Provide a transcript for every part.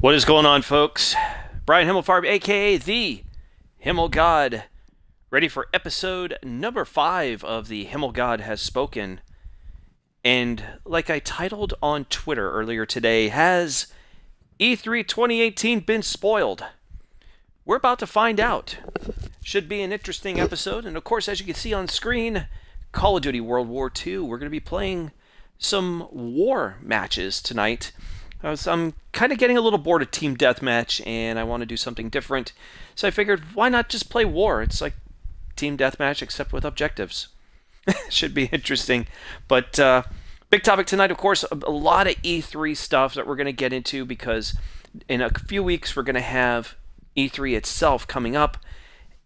What is going on, folks? Brian Himmelfarb, aka the Himmelgod, ready for episode number 5 of the Himmelgod Has Spoken. And like I titled on Twitter earlier today, has E3 2018 been spoiled? We're about to find out. Should be an interesting episode. And of course, as you can see on screen, Call of Duty World War II. We're going to be playing some war matches tonight. I'm kind of getting a little bored of Team Deathmatch, and I want to do something different. So I figured, why not just play War? It's like Team Deathmatch, except with objectives. Should be interesting. But big topic tonight, of course, a lot of E3 stuff that we're going to get into, because in a few weeks we're going to have E3 itself coming up,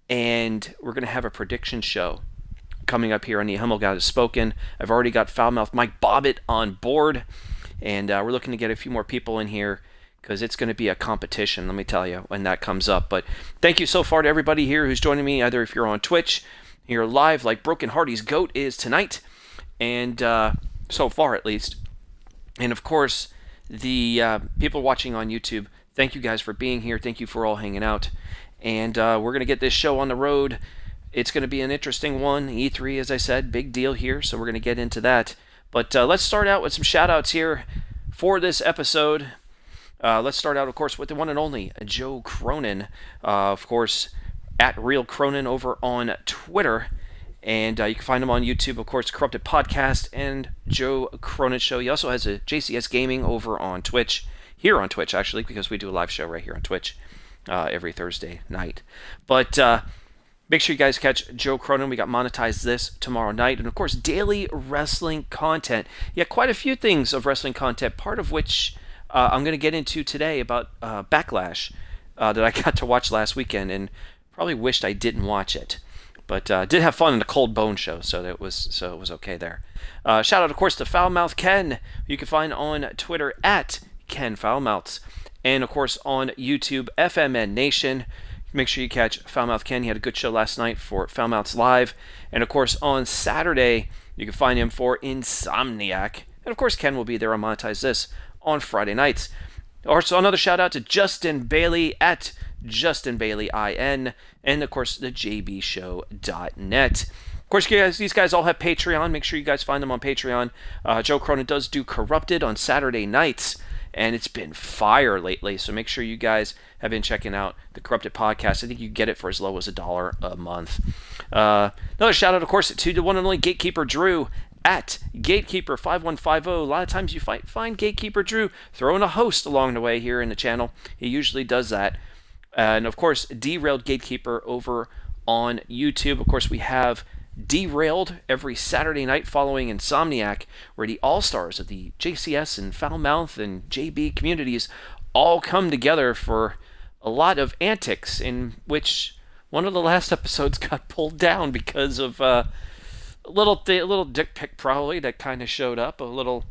and we're going to have a prediction show coming up here on the Himmelgod Has Spoken. I've already got Foulmouth Mike Bobbitt on board. And we're looking to get a few more people in here because it's going to be a competition, let me tell you, when that comes up. But thank you so far to everybody here who's joining me, either if you're on Twitch, you're live like Broken Hardy's GOAT is tonight, and so far at least. And of course, the people watching on YouTube, thank you guys for being here. Thank you for all hanging out. And we're going to get this show on the road. It's going to be an interesting one. E3, as I said, big deal here, so we're going to get into that. But let's start out with some shout-outs here for this episode. Let's start out, of course, with the one and only Joe Cronin. Of course, at Real Cronin over on Twitter. And you can find him on YouTube, of course, Corrupted Podcast and Joe Cronin Show. He also has a JCS Gaming over on Twitch. Here on Twitch, actually, because we do a live show right here on Twitch every Thursday night. But make sure you guys catch Joe Cronin. We got Monetize This tomorrow night. And, of course, daily wrestling content. Yeah, quite a few things of wrestling content, part of which I'm going to get into today about Backlash that I got to watch last weekend and probably wished I didn't watch it. But did have fun in the Cold Bone show, so it was okay there. Shout out, of course, to Foulmouth Ken, who you can find on Twitter at Ken Foulmouths. And, of course, on YouTube, FMN Nation. Make sure you catch Foulmouth Ken. He had a good show last night for Foulmouths Live. And, of course, on Saturday, you can find him for Insomniac. And, of course, Ken will be there on Monetize This on Friday nights. Also, another shout-out to Justin Bailey at JustinBaileyIN. And, of course, the jbshow.net. Of course, these guys all have Patreon. Make sure you guys find them on Patreon. Joe Cronin does do Corrupted on Saturday nights. And it's been fire lately, so make sure you guys have been checking out the Corrupted Podcast. I think you get it for as low as $1 a month. Another shout-out, of course, to the one and only Gatekeeper Drew at Gatekeeper5150. A lot of times you find Gatekeeper Drew throwing a host along the way here in the channel. He usually does that. And, of course, Derailed Gatekeeper over on YouTube. Of course, we have Derailed every Saturday night following Insomniac, where the all-stars of the JCS and Foulmouth and JB communities all come together for a lot of antics, in which one of the last episodes got pulled down because of a little dick pic probably that kind of showed up, a little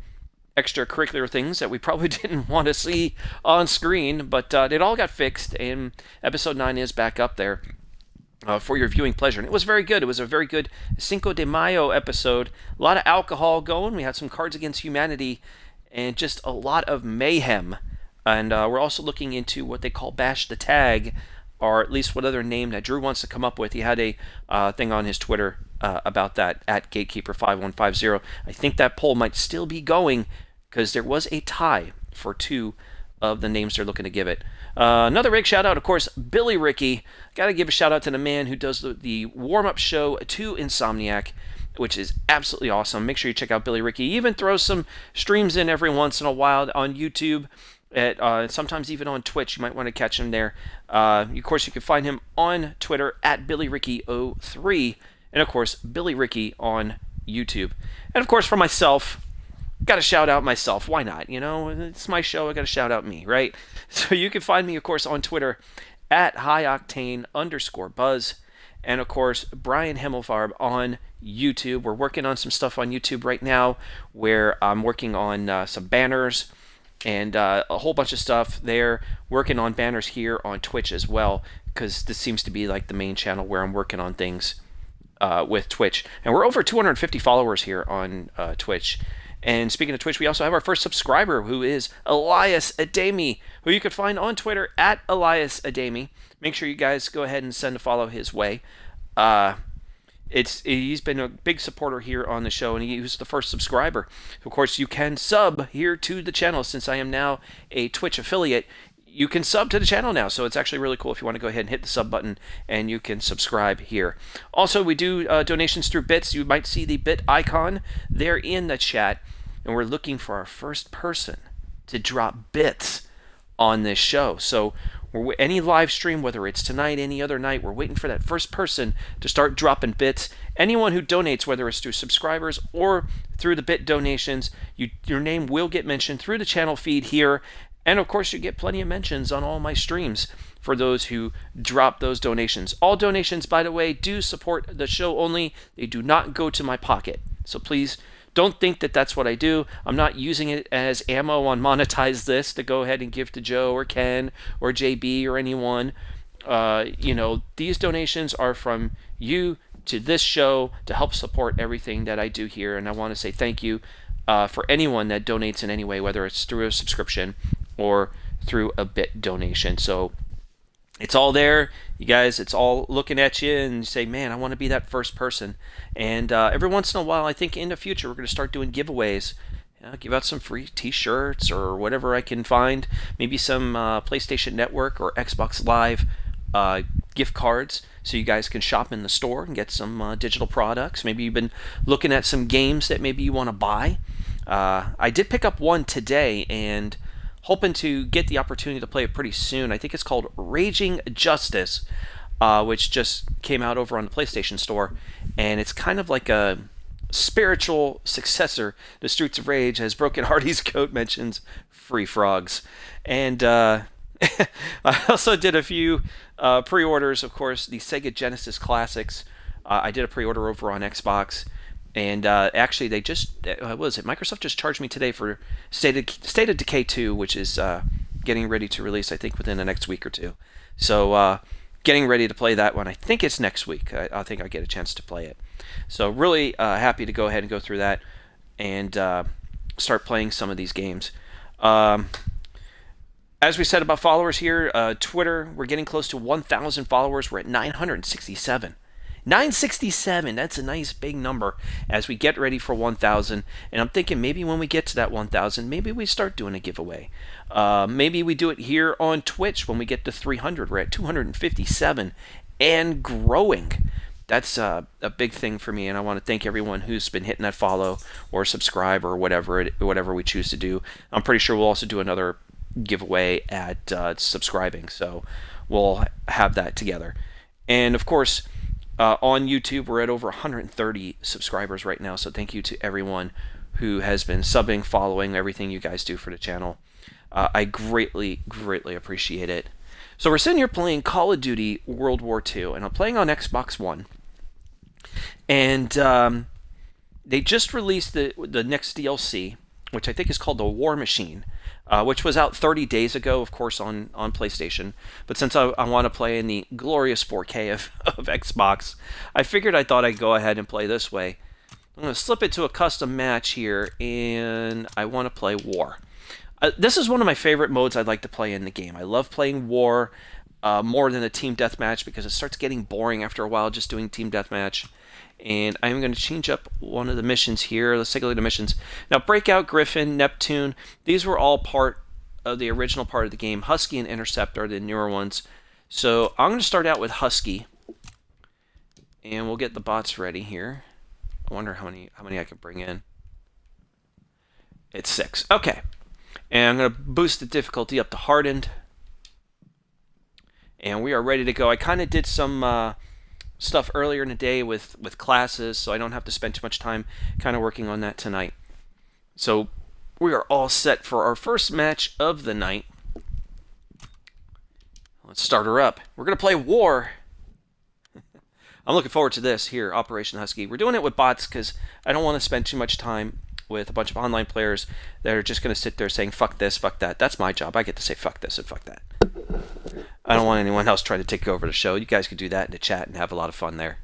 extracurricular things that we probably didn't want to see on screen, but it all got fixed, and episode 9 is back up there. For your viewing pleasure. And it was very good. It was a very good Cinco de Mayo episode. A lot of alcohol going. We had some Cards Against Humanity and just a lot of mayhem. And we're also looking into what they call Bash the Tag, or at least what other name that Drew wants to come up with. He had a thing on his Twitter about that, at Gatekeeper5150. I think that poll might still be going because there was a tie for 2 of the names they're looking to give it. Another big shout out, of course, Billy Ricky. Got to give a shout out to the man who does the warm-up show to Insomniac, which is absolutely awesome. Make sure you check out Billy Ricky. He even throws some streams in every once in a while on YouTube, sometimes even on Twitch. You might want to catch him there. Of course, you can find him on Twitter at BillyRicky03, and of course, Billy Ricky on YouTube. And of course, for myself, got to shout out myself. Why not? You know, it's my show. I got to shout out me, right? So you can find me, of course, on Twitter at highoctane_buzz. And, of course, Brian Himmelfarb on YouTube. We're working on some stuff on YouTube right now where I'm working on some banners and a whole bunch of stuff there. Working on banners here on Twitch as well, because this seems to be like the main channel where I'm working on things with Twitch. And we're over 250 followers here on Twitch. And speaking of Twitch, we also have our first subscriber, who is Elias Ademi, who you can find on Twitter at Elias Ademi. Make sure you guys go ahead and send a follow his way. He's been a big supporter here on the show, and he was the first subscriber. Of course, you can sub here to the channel. Since I am now a Twitch affiliate, you can sub to the channel now, so it's actually really cool if you want to go ahead and hit the sub button, and you can subscribe here. Also, we do donations through bits. You might see the bit icon there in the chat, and we're looking for our first person to drop bits on this show. So any live stream, whether it's tonight, any other night, we're waiting for that first person to start dropping bits. Anyone who donates, whether it's through subscribers or through the bit donations, your name will get mentioned through the channel feed here. And of course, you get plenty of mentions on all my streams for those who drop those donations. All donations, by the way, do support the show only. They do not go to my pocket. So please don't think that that's what I do. I'm not using it as ammo on Monetize This to go ahead and give to Joe or Ken or JB or anyone. These donations are from you to this show to help support everything that I do here. And I want to say thank you for anyone that donates in any way, whether it's through a subscription or through a bit donation. So it's all there, you guys. It's all looking at you, and you say, man, I want to be that first person. And every once in a while, I think in the future, we're going to start doing giveaways. Give out some free t-shirts or whatever I can find. Maybe some PlayStation Network or Xbox Live gift cards, so you guys can shop in the store and get some digital products. Maybe you've been looking at some games that maybe you want to buy. I did pick up one today, and hoping to get the opportunity to play it pretty soon. I think it's called Raging Justice, which just came out over on the PlayStation Store, and it's kind of like a spiritual successor to Streets of Rage, as Broken Hardy's coat mentions, free frogs. And I also did a few pre-orders, of course, the Sega Genesis Classics. I did a pre-order over on Xbox. And actually, they just, Microsoft just charged me today for State of Decay 2, which is getting ready to release, I think, within the next week or two. So getting ready to play that one. I think it's next week. I think I get a chance to play it. So really happy to go ahead and go through that and start playing some of these games. As we said about followers here, Twitter, we're getting close to 1,000 followers. We're at 967. 967, that's a nice big number as we get ready for 1,000. And I'm thinking maybe when we get to that 1,000, maybe we start doing a giveaway. Maybe we do it here on Twitch when we get to 300. We're at 257 and growing. That's a big thing for me, and I want to thank everyone who's been hitting that follow or subscribe or whatever we choose to do. I'm pretty sure we'll also do another giveaway at subscribing, so we'll have that together. And of course, on YouTube, we're at over 130 subscribers right now, so thank you to everyone who has been subbing, following everything you guys do for the channel. I greatly, greatly appreciate it. So we're sitting here playing Call of Duty World War II, and I'm playing on Xbox One. And they just released the next DLC, which I think is called The War Machine, which was out 30 days ago, of course, on PlayStation. But since I want to play in the glorious 4K of Xbox, I thought I'd go ahead and play this way. I'm going to slip it to a custom match here, and I want to play War. This is one of my favorite modes I'd like to play in the game. I love playing War more than a team deathmatch because it starts getting boring after a while just doing team deathmatch. And I'm going to change up one of the missions here. Let's take a look at the missions. Now, Breakout, Griffin, Neptune, these were all part of the original part of the game. Husky and Intercept are the newer ones. So I'm going to start out with Husky. And we'll get the bots ready here. I wonder how many I can bring in. It's 6. Okay. And I'm going to boost the difficulty up to Hardened. And we are ready to go. I kind of did some stuff earlier in the day with classes, so I don't have to spend too much time kind of working on that tonight. So we are all set for our first match of the night. Let's start her up. We're going to play War. I'm looking forward to this here, Operation Husky. We're doing it with bots because I don't want to spend too much time with a bunch of online players that are just going to sit there saying, fuck this, fuck that. That's my job. I get to say fuck this and fuck that. I don't want anyone else trying to take over the show. You guys can do that in the chat and have a lot of fun there.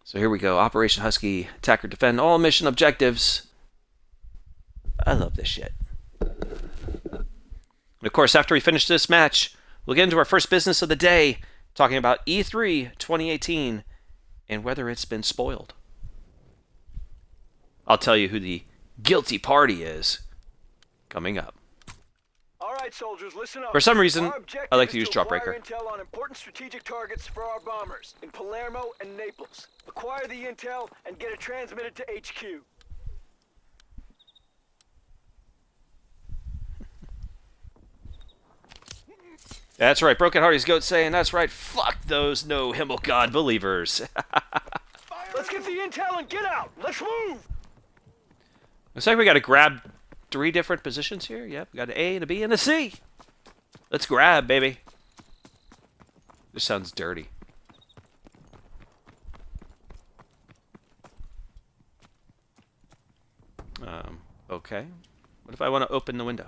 So here we go. Operation Husky, attack or defend all mission objectives. I love this shit. And of course, after we finish this match, we'll get into our first business of the day, talking about E3 2018 and whether it's been spoiled. I'll tell you who the guilty party is coming up. All right, soldiers, listen up. For some reason, I like to use Jawbreaker. Intel on important strategic targets for our bombers in Palermo and Naples. Acquire the intel and get it transmitted to HQ. That's right, Broken Hearty's Goat saying, that's right, fuck those no Himmelgod believers. Let's get the intel and get out. Let's move. Looks like we got to grab 3 different positions here. Yep, we got an A, and a B, and a C. Let's grab, baby. This sounds dirty. Okay. What if I want to open the window?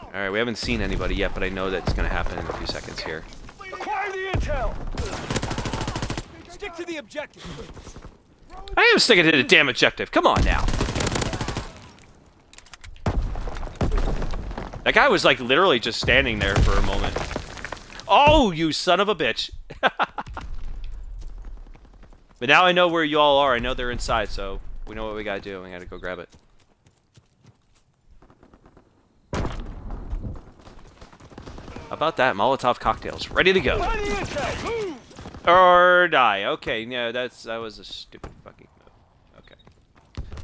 Alright, we haven't seen anybody yet, but I know that it's going to happen in a few seconds here. Acquire the intel. Stick to the objective. I am sticking to the damn objective. Come on now. That guy was like literally just standing there for a moment. Oh, you son of a bitch. But now I know where you all are. I know they're inside, so we know what we gotta do. We gotta go grab it. How about that? Molotov cocktails. Ready to go. Or die. Okay, no, that was a stupid fucking move. Okay.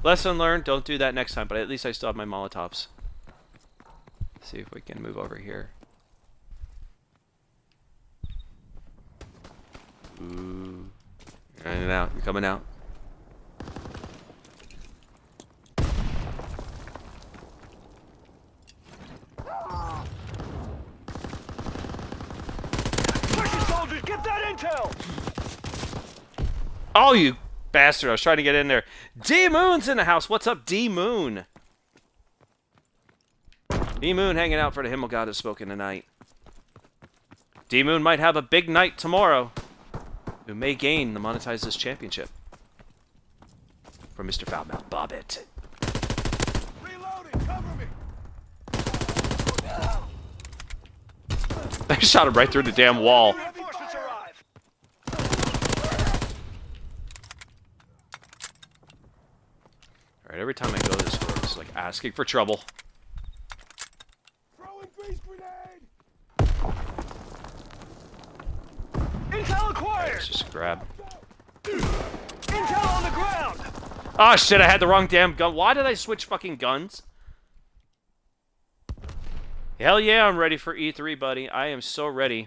Lesson learned. Don't do that next time, but at least I still have my Molotovs. Let's see if we can move over here. Ooh. You're in and out. You're coming out. Get that intel! Oh, you bastard. I was trying to get in there. D-Moon's in the house. What's up, D-Moon? D-Moon hanging out for the Himmelgod Has Spoken tonight. D-Moon might have a big night tomorrow. Who may gain the Monetize This championship. From Mr. Foulmouth Bobbit. Reloading, cover me! I shot him right through the damn wall. Alright, every time I go this way, it's like asking for trouble. Throwing grease grenade! Intel acquired! Let's just grab. Intel on the ground! Oh shit, I had the wrong damn gun. Why did I switch fucking guns? Hell yeah, I'm ready for E3, buddy. I am so ready.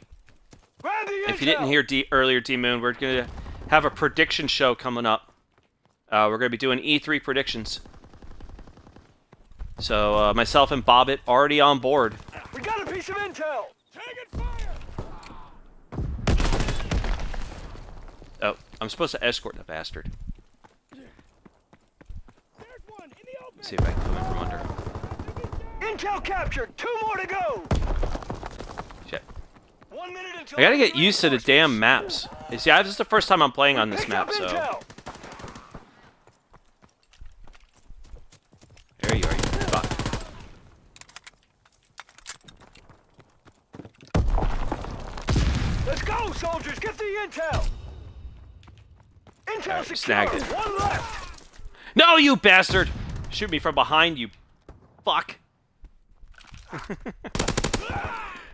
Grab the intel! If you didn't hear earlier, D-Moon, we're going to have a prediction show coming up. We're going to be doing E3 predictions. So, myself and Bobbit already on board. We got a piece of intel! Taking fire! Oh, I'm supposed to escort the bastard. Let's see if I can come in from under. Intel captured! 2 more to go! Shit. 1 minute until I gotta get used to the damn maps. You see, this is the first time I'm playing on this map, so... There you are, you fuck. Let's go, soldiers! Get the intel! Intel Alright, secure! snagged it. 1 left! No, you bastard! Shoot me from behind, you fuck.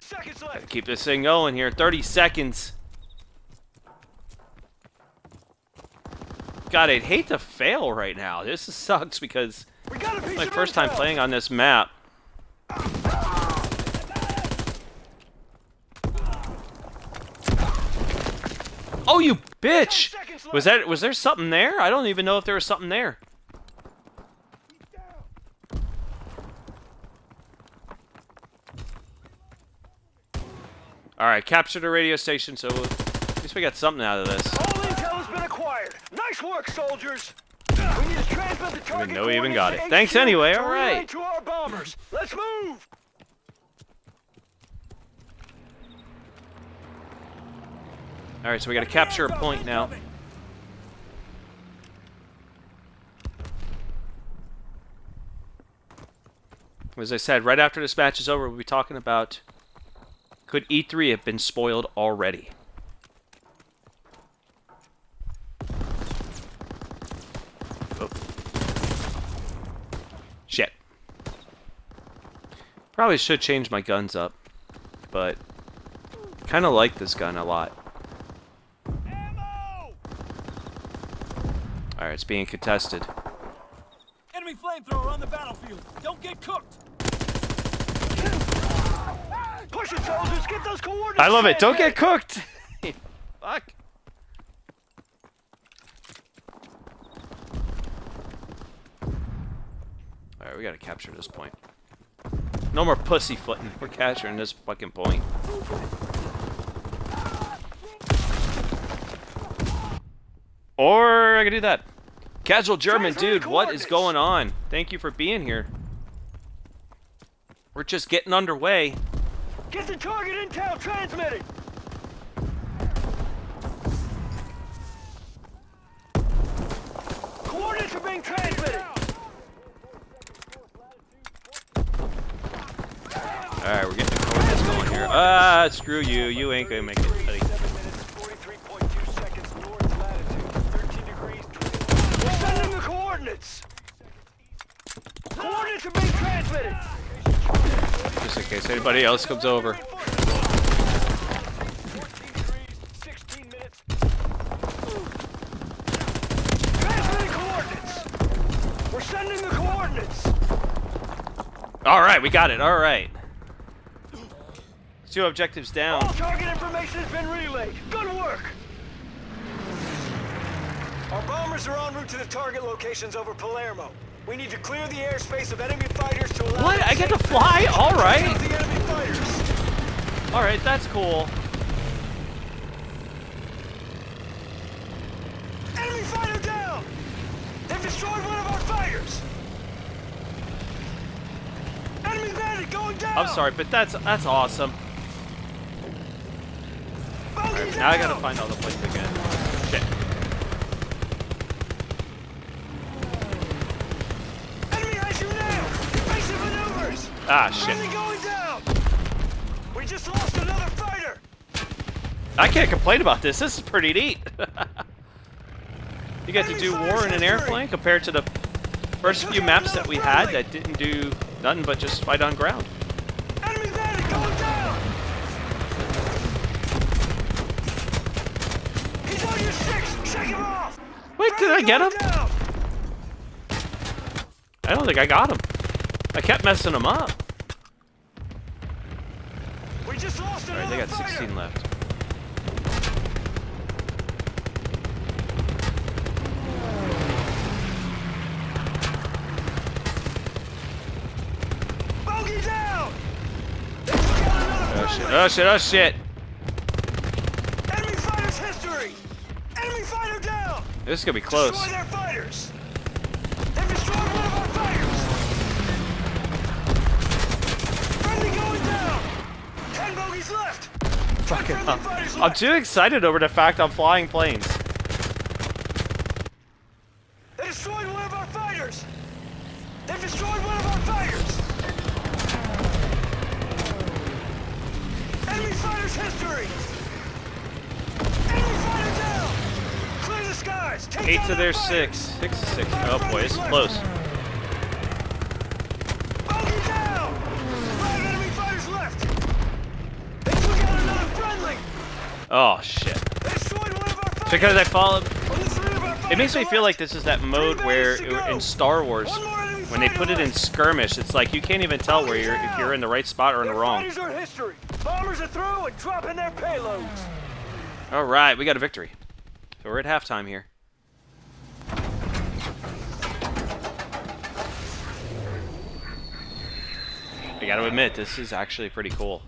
Seconds left! Gotta keep this thing going here. 30 seconds. God, I'd hate to fail right now. This sucks because We got a piece it's my of first time intel. playing on this map. Oh, you bitch! Was there something there? I don't even know if there was something there. Alright, captured a radio station, so at least we got something out of this. All intel has been acquired. Nice work, soldiers. We need to transmit the target know we even got it. coordinates to Thanks HQ anyway, to all relay right. to our bombers. Let's move. Alright, so we gotta capture a point now. As I said, right after this match is over, we'll be talking about could E3 have been spoiled already? Oh. Shit. Probably should change my guns up, but kind of like this gun a lot. Alright, it's being contested. Enemy flamethrower on the battlefield. Don't get cooked. Push it, soldiers. Get those coordinates. I love it. Don't get cooked. Fuck. Alright, we gotta capture this point. No more pussyfooting. We're capturing this fucking point. Or I could do that. Casual German dude, what is going on? Thank you for being here. We're just getting underway. Get the target intel transmitted. Coordinates are being transmitted. Alright, we're getting the coordinates going here. Ah, screw you. You ain't gonna make it, buddy. 43.2 seconds north latitude. 13 degrees. We're sending the coordinates. Coordinates are being transmitted. Just in case anybody else comes over. 14 degrees, 16 minutes. Transmitting coordinates. We're sending the coordinates. Alright, we got it. Alright. 2 objectives down. All target information has been relayed. Good work. Our bombers are en route to the target locations over Palermo. We need to clear the airspace of enemy fighters to allow... What? I get to fly? Alright. The enemy fighters. Alright, that's cool. Enemy fighter down! They've destroyed one of our fighters! Enemy bandit going down! I'm sorry, but that's awesome. Alright, now I gotta find all the places again. Shit. Enemy has you now! Basic maneuvers! Ah, shit. Enemy going down! We just lost another fighter! I can't complain about this. This is pretty neat. You get to do war in an airplane compared to the first few maps that we had that didn't do nothing but just fight on ground. Enemy bandit going down! He's on your 6! Shake him off! Wait, did I get him? Down. I don't think I got him. I kept messing him up. We just lost another Alright, they got fighter. 16 left. Bogey down! They took out another Oh shit, friendly. oh shit, oh shit. Enemy fighters history! Enemy fighter down! This is gonna be close. Destroy their fighters! They've destroyed one of our fighters! Friendly going down! 10 bogeys left! Fucking Friendly hell. fighters I'm left. too excited over the fact I'm flying planes. They destroyed one of our fighters! They've destroyed one of our fighters! Enemy fighters history! Enemy fighter down! Clear the skies! Take 8 down to their their fighters! 6. 6 to 6. Oh boy, this is close. Bogey down! 5 enemy fighters left! They took out another friendly! Oh shit. They destroyed one of our fighters! Because I followed. Only 3 of our It makes fighters me are feel like left. this is that mode where in Star Wars, One more enemy when they fighter put it in left. skirmish, it's like you can't even tell where you're if you're in the right spot or in the Their wrong. fighters are history! Bombers are through and dropping their payloads! All right, we got a victory. So we're at halftime here. I got to admit, this is actually pretty cool.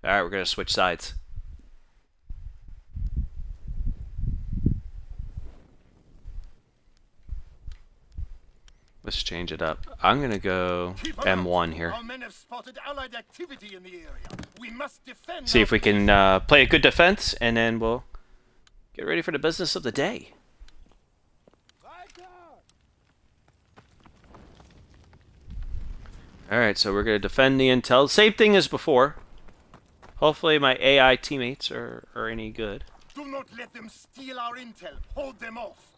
All right, we're gonna switch sides. Let's change it up. I'm gonna go Keep alert. M1 here. Our men have spotted Allied activity in the area. We must defend. See if we can play a good defense, and then we'll get ready for the business of the day. Alright, so we're going to defend the intel. Same thing as before. Hopefully my AI teammates are any good. Do not let them steal our intel. Hold them off.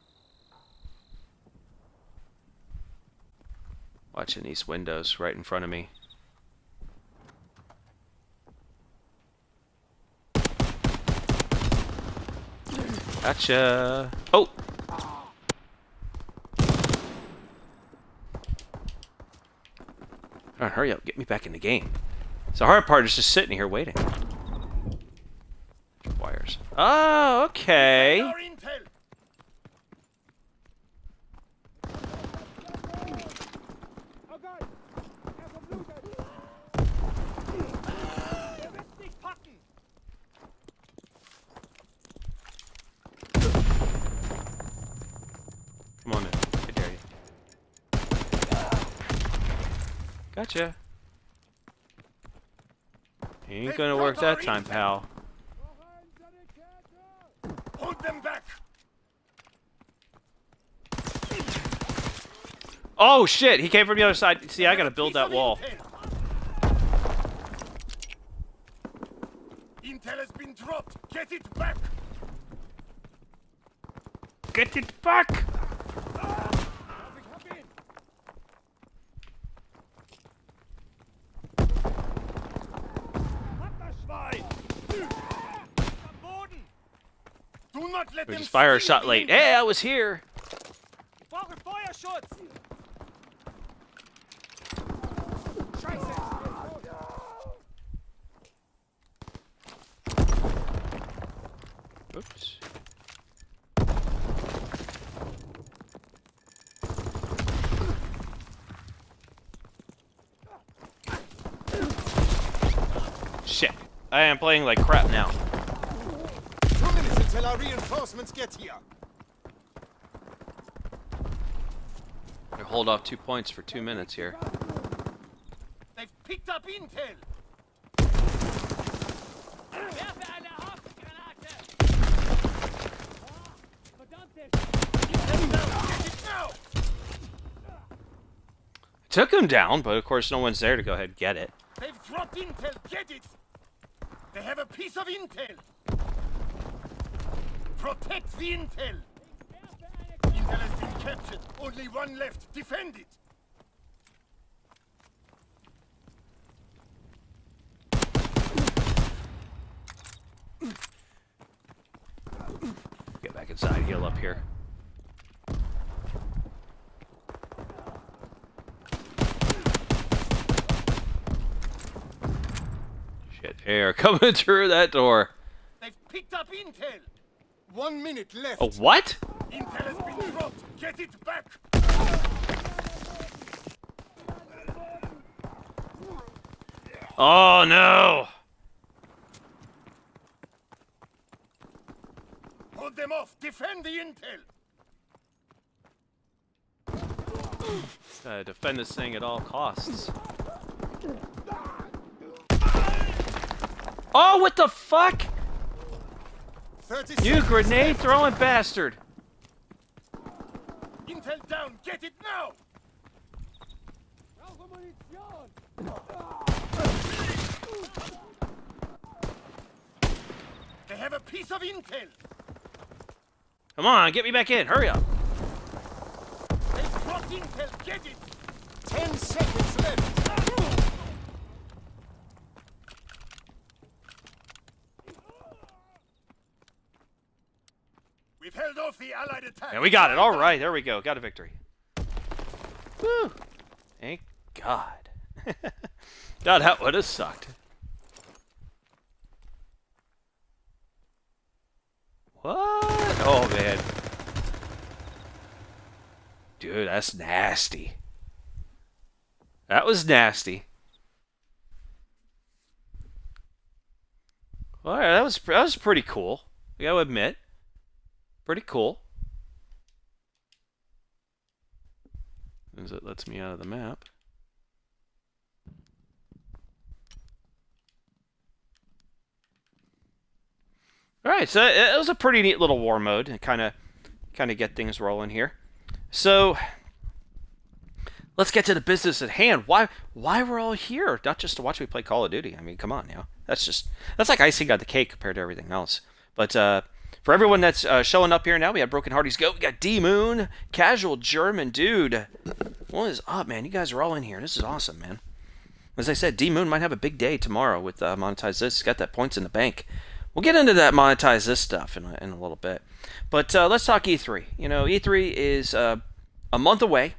Watching these windows right in front of me. Gotcha. Oh! All right, hurry up. Get me back in the game. So the hard part is just sitting here waiting. Wires. Oh, okay. Our intel. Come on in. I dare you. Gotcha. Ain't gonna work that time, pal. Hold them back. Oh shit! He came from the other side. See, I gotta build that wall. Intel has been dropped. Get it back. Get it back! Do not let We them just fire a steal shot the late. intel. Hey, I was here! Brauche Feuerschutz. Oops. Shit. I am playing like crap now. 2 minutes until our reinforcements get here. I hold off 2 points for 2 minutes here. They've picked up intel. Took him down, but of course no one's there to go ahead and get it. They've dropped intel. Get it. They have a piece of intel. Protect the intel. Intel has been captured. Only one left. Defend it. Get back inside, heal up here. Shit, they are coming through that door. They've picked up intel. 1 minute left. Oh, what? Intel has been dropped. Get it back. Oh, no! Hold them off. Defend the intel. Gotta defend this thing at all costs. Oh, what the fuck? 30 You seconds grenade left. throwing bastard! Intel down. Get it now. They have a piece of intel. Come on, get me back in, hurry up! They've dropped intel. Get it. 10 seconds left. We've held off the Allied attack. And we got it, alright, there we go, got a victory. Woo! Thank God. God, that would have sucked. What? Oh, man. Dude, that's nasty. That was nasty. All right, that was pretty cool. I gotta admit, pretty cool. As it lets me out of the map. right, so it was a pretty neat little war mode, and kind of get things rolling here. So let's get to the business at hand. Why we're all here? Not just to watch me play Call of Duty. I mean, come on, that's like icing on the cake compared to everything else. But for everyone that's showing up here now, we have Broken Hearties Go. We got D Moon, Casual German Dude. What is up, man? You guys are all in here. This is awesome, man. As I said, D Moon might have a big day tomorrow with Monetize This. He's got that points in the bank. We'll get into that Monetize This stuff in a little bit. But let's talk E3. E3 is a month away,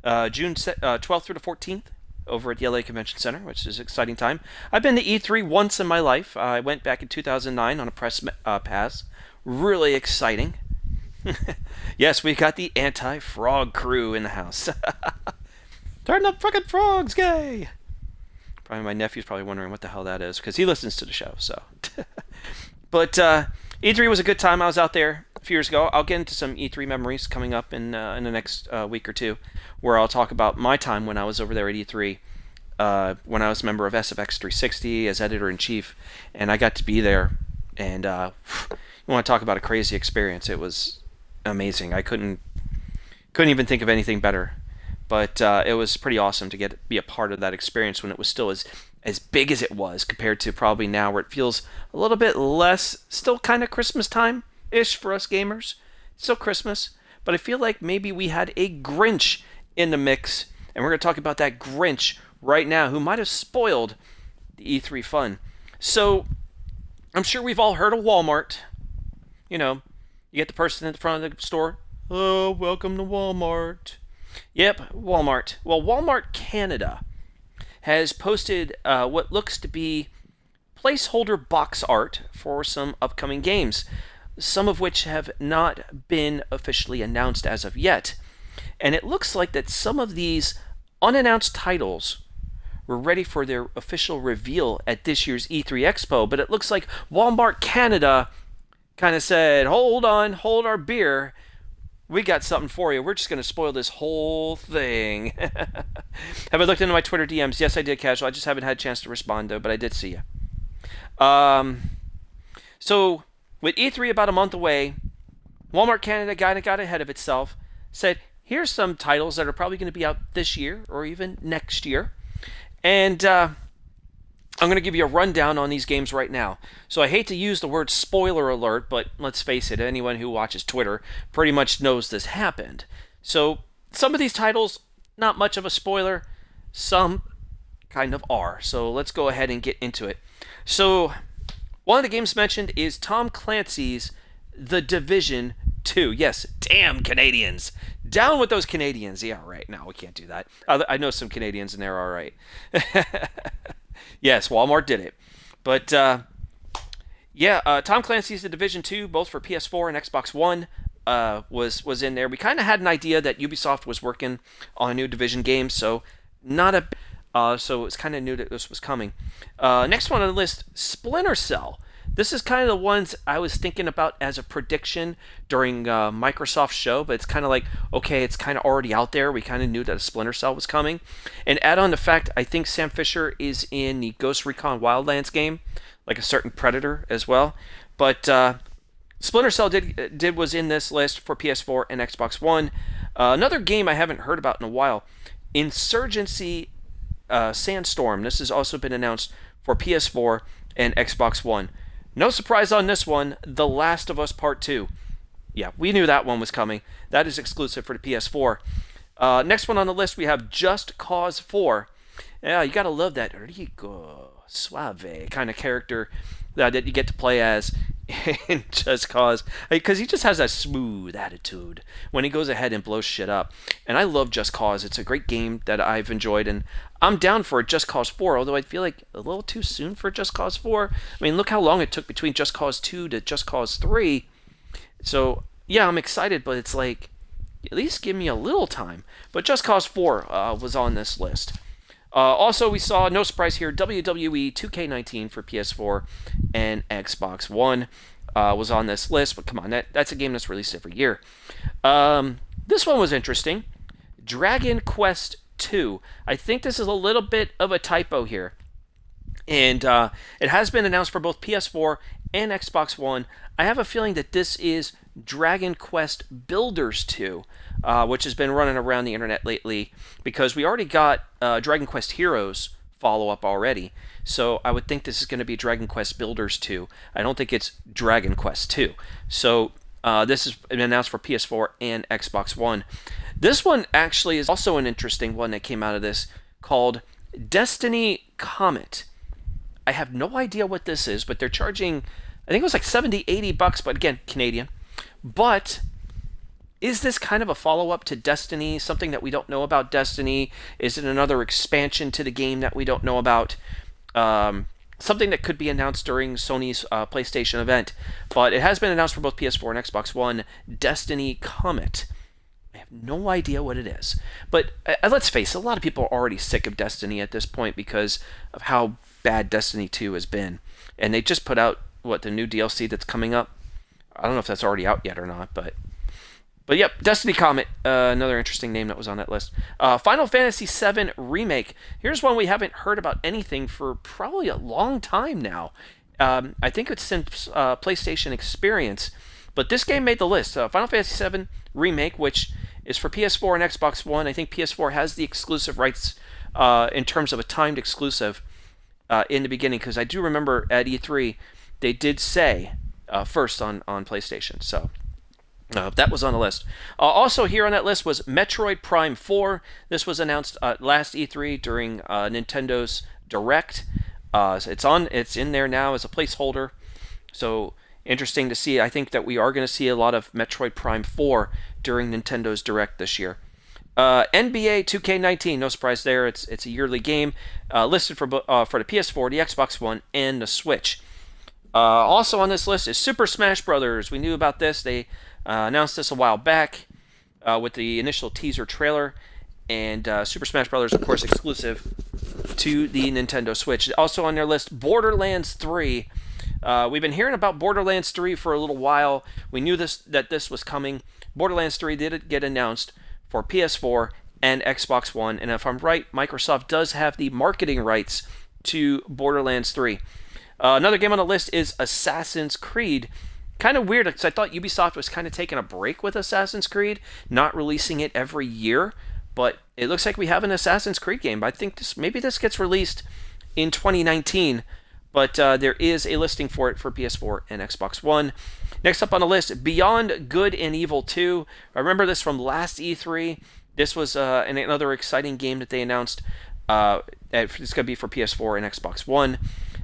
June 12th through the 14th, over at the LA Convention Center, which is an exciting time. I've been to E3 once in my life. I went back in 2009 on a press pass. Really exciting. Yes, we got the anti-frog crew in the house. Turn up fucking frogs, gay! Probably my nephew's probably wondering what the hell that is, because he listens to the show, so. But E3 was a good time. I was out there a few years ago. I'll get into some E3 memories coming up in the next week or two, where I'll talk about my time when I was over there at E3, when I was a member of SFX 360 as editor-in-chief, and I got to be there, and you want to talk about a crazy experience. It was amazing. I couldn't even think of anything better. But it was pretty awesome to be a part of that experience when it was still as big as it was compared to probably now, where it feels a little bit less, still kind of Christmas time-ish for us gamers. Still Christmas, but I feel like maybe we had a Grinch in the mix, and we're going to talk about that Grinch right now who might have spoiled the E3 fun. So I'm sure we've all heard of Walmart. You get the person at the front of the store. Oh, welcome to Walmart. Yep, Walmart. Well, Walmart Canada has posted what looks to be placeholder box art for some upcoming games, some of which have not been officially announced as of yet. And it looks like that some of these unannounced titles were ready for their official reveal at this year's E3 Expo, but it looks like Walmart Canada kind of said, hold our beer. We got something for you. We're just going to spoil this whole thing. Have I looked into my Twitter DMs? Yes, I did, Casual. I just haven't had a chance to respond, though, but I did see you. So, with E3 about a month away, Walmart Canada got ahead of itself, said, here's some titles that are probably going to be out this year or even next year. And I'm going to give you a rundown on these games right now. So I hate to use the word spoiler alert, but let's face it, anyone who watches Twitter pretty much knows this happened. So some of these titles, not much of a spoiler. Some kind of are. So let's go ahead and get into it. So one of the games mentioned is Tom Clancy's The Division 2. Yes, damn Canadians. Down with those Canadians. Yeah, right. No, we can't do that. I know some Canadians and they're all right. Yes, Walmart did it. But, Tom Clancy's The Division 2, both for PS4 and Xbox One, was in there. We kind of had an idea that Ubisoft was working on a new Division game, so so it's kind of new that this was coming. Next one on the list, Splinter Cell. This is kind of the ones I was thinking about as a prediction during Microsoft's show, but it's kind of like, okay, it's kind of already out there. We kind of knew that a Splinter Cell was coming. And add on the fact, I think Sam Fisher is in the Ghost Recon Wildlands game, like a certain Predator as well. But Splinter Cell was in this list for PS4 and Xbox One. Another game I haven't heard about in a while, Insurgency Sandstorm. This has also been announced for PS4 and Xbox One. No surprise on this one, The Last of Us Part 2. Yeah, we knew that one was coming. That is exclusive for the PS4. Next one on the list, we have Just Cause 4. Yeah, you gotta love that Rico Suave kind of character that you get to play as in Just Cause. Because he just has that smooth attitude when he goes ahead and blows shit up. And I love Just Cause. It's a great game that I've enjoyed, and I'm down for Just Cause 4, although I feel like a little too soon for Just Cause 4. I mean, look how long it took between Just Cause 2 to Just Cause 3. So, yeah, I'm excited, but it's like, at least give me a little time. But Just Cause 4 was on this list. Also, we saw, no surprise here, WWE 2K19 for PS4 and Xbox One was on this list. But come on, that's a game that's released every year. This one was interesting. Dragon Quest 2. I think this is a little bit of a typo here. And it has been announced for both PS4 and Xbox One, I have a feeling that this is Dragon Quest Builders 2, which has been running around the internet lately, because we already got Dragon Quest Heroes follow-up already. So I would think this is going to be Dragon Quest Builders 2. I don't think it's Dragon Quest 2. So this has been announced for PS4 and Xbox One. This one actually is also an interesting one that came out of this, called Destiny Comet. I have no idea what this is, but they're charging, I think it was like $70-$80, but again, Canadian. But is this kind of a follow-up to Destiny, something that we don't know about Destiny? Is it another expansion to the game that we don't know about? Something that could be announced during Sony's PlayStation event. But it has been announced for both PS4 and Xbox One, Destiny Comet. I have no idea what it is. But let's face it, a lot of people are already sick of Destiny at this point because of how bad Destiny 2 has been. And they just put out, the new DLC that's coming up? I don't know if that's already out yet or not, but yep, Destiny Comet, another interesting name that was on that list. Final Fantasy VII Remake. Here's one we haven't heard about anything for probably a long time now. I think it's since PlayStation Experience, but this game made the list. Final Fantasy VII Remake, which is for PS4 and Xbox One. I think PS4 has the exclusive rights in terms of a timed exclusive in the beginning, because I do remember at E3 they did say first on PlayStation. So that was on the list. Also here on that list was Metroid Prime 4. This was announced last E3 during Nintendo's Direct. It's in there now as a placeholder. So interesting to see. I think that we are going to see a lot of Metroid Prime 4 during Nintendo's Direct this year. NBA 2K19, no surprise there. It's a yearly game listed for the PS4, the Xbox One, and the Switch. Also on this list is Super Smash Bros. We knew about this. They announced this a while back with the initial teaser trailer, and Super Smash Bros. Of course exclusive to the Nintendo Switch. Also on their list, Borderlands 3. We've been hearing about Borderlands 3 for a little while. We knew that this was coming. Borderlands 3 did get announced for PS4 and Xbox One, and if I'm right, Microsoft does have the marketing rights to Borderlands 3. Another game on the list is Assassin's Creed. Kind of weird, because I thought Ubisoft was kind of taking a break with Assassin's Creed, not releasing it every year, but it looks like we have an Assassin's Creed game. I think maybe this gets released in 2019, but there is a listing for it for PS4 and Xbox One. Next up on the list, Beyond Good and Evil 2. I remember this from last E3. This was another exciting game that they announced. It's going to be for PS4 and Xbox One.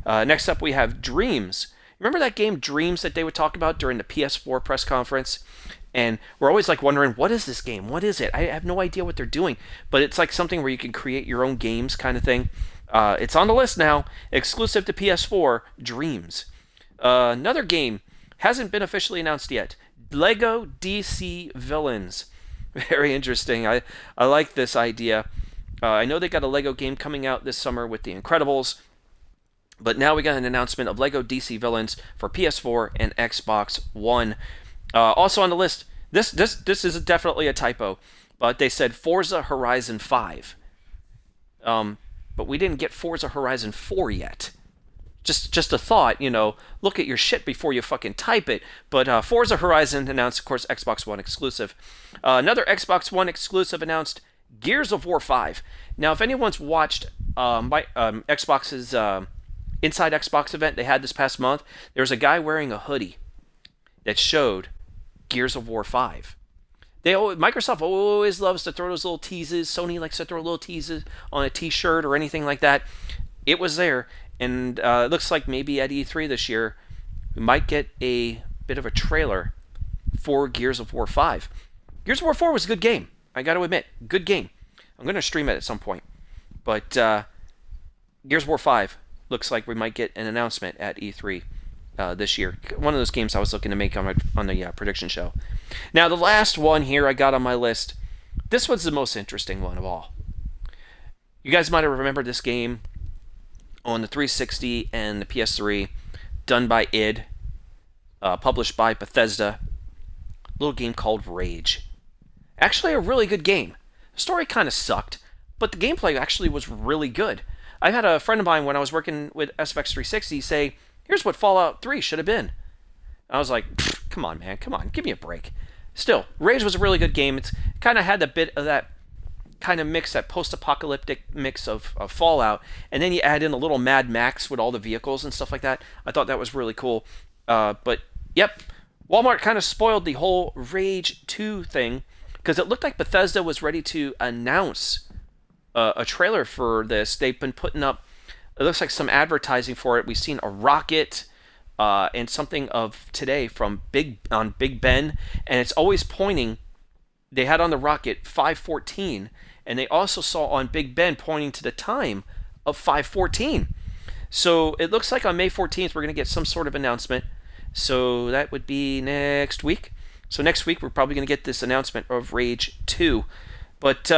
Next up, we have Dreams. Remember that game Dreams that they would talk about during the PS4 press conference? And we're always wondering, what is this game? What is it? I have no idea what they're doing. But it's like something where you can create your own games kind of thing. It's on the list now. Exclusive to PS4, Dreams. Another game hasn't been officially announced yet. Lego DC Villains. Very interesting. I like this idea. I know they got a Lego game coming out this summer with The Incredibles. But now we got an announcement of Lego DC Villains for PS4 and Xbox One. Also on the list, this is definitely a typo, but they said Forza Horizon 5. But we didn't get Forza Horizon 4 yet. Just a thought, look at your shit before you fucking type it. But Forza Horizon announced, of course, Xbox One exclusive. Another Xbox One exclusive announced, Gears of War 5. Now, if anyone's watched Xbox's Inside Xbox event they had this past month, there was a guy wearing a hoodie that showed Gears of War 5. Microsoft always loves to throw those little teases. Sony likes to throw little teases on a t-shirt or anything like that. It was there, and it looks like maybe at E3 this year, we might get a bit of a trailer for Gears of War 5. Gears of War 4 was a good game. I got to admit, good game. I'm going to stream it at some point. But Gears of War 5 looks like we might get an announcement at E3 this year. One of those games I was looking to make on the prediction show. Now, the last one here I got on my list, this was the most interesting one of all. You guys might have remembered this game on the 360 and the PS3, done by id, published by Bethesda. A little game called Rage. Actually, a really good game. The story kind of sucked, but the gameplay actually was really good. I had a friend of mine when I was working with SFX 360 say, Here's what Fallout 3 should have been. I was like, come on, man, come on, give me a break. Still, Rage was a really good game. It's kind of had a bit of that kind of mix, that post-apocalyptic mix of Fallout, and then you add in a little Mad Max with all the vehicles and stuff like that. I thought that was really cool. But, yep, Walmart kind of spoiled the whole Rage 2 thing, because it looked like Bethesda was ready to announce a trailer for this. They've been putting up, it looks like, some advertising for it. We've seen a rocket and something of today from Big Ben, and it's always pointing. They had on the rocket 5:14, and they also saw on Big Ben pointing to the time of 5:14. So it looks like on May 14th we're going to get some sort of announcement. So that would be next week. So next week we're probably going to get this announcement of Rage 2. But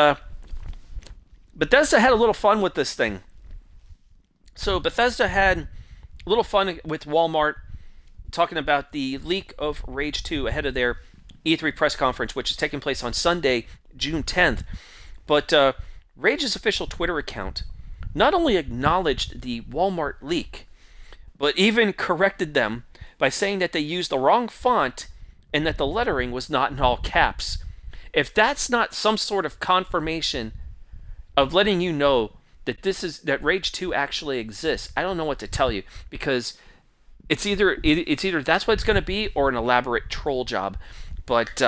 Bethesda had a little fun with this thing. So Bethesda had a little fun with Walmart talking about the leak of Rage 2 ahead of their E3 press conference, which is taking place on Sunday, June 10th. But Rage's official Twitter account not only acknowledged the Walmart leak, but even corrected them by saying that they used the wrong font and that the lettering was not in all caps. If that's not some sort of confirmation of letting you know that that Rage 2 actually exists, I don't know what to tell you, because it's either that's what it's going to be or an elaborate troll job. But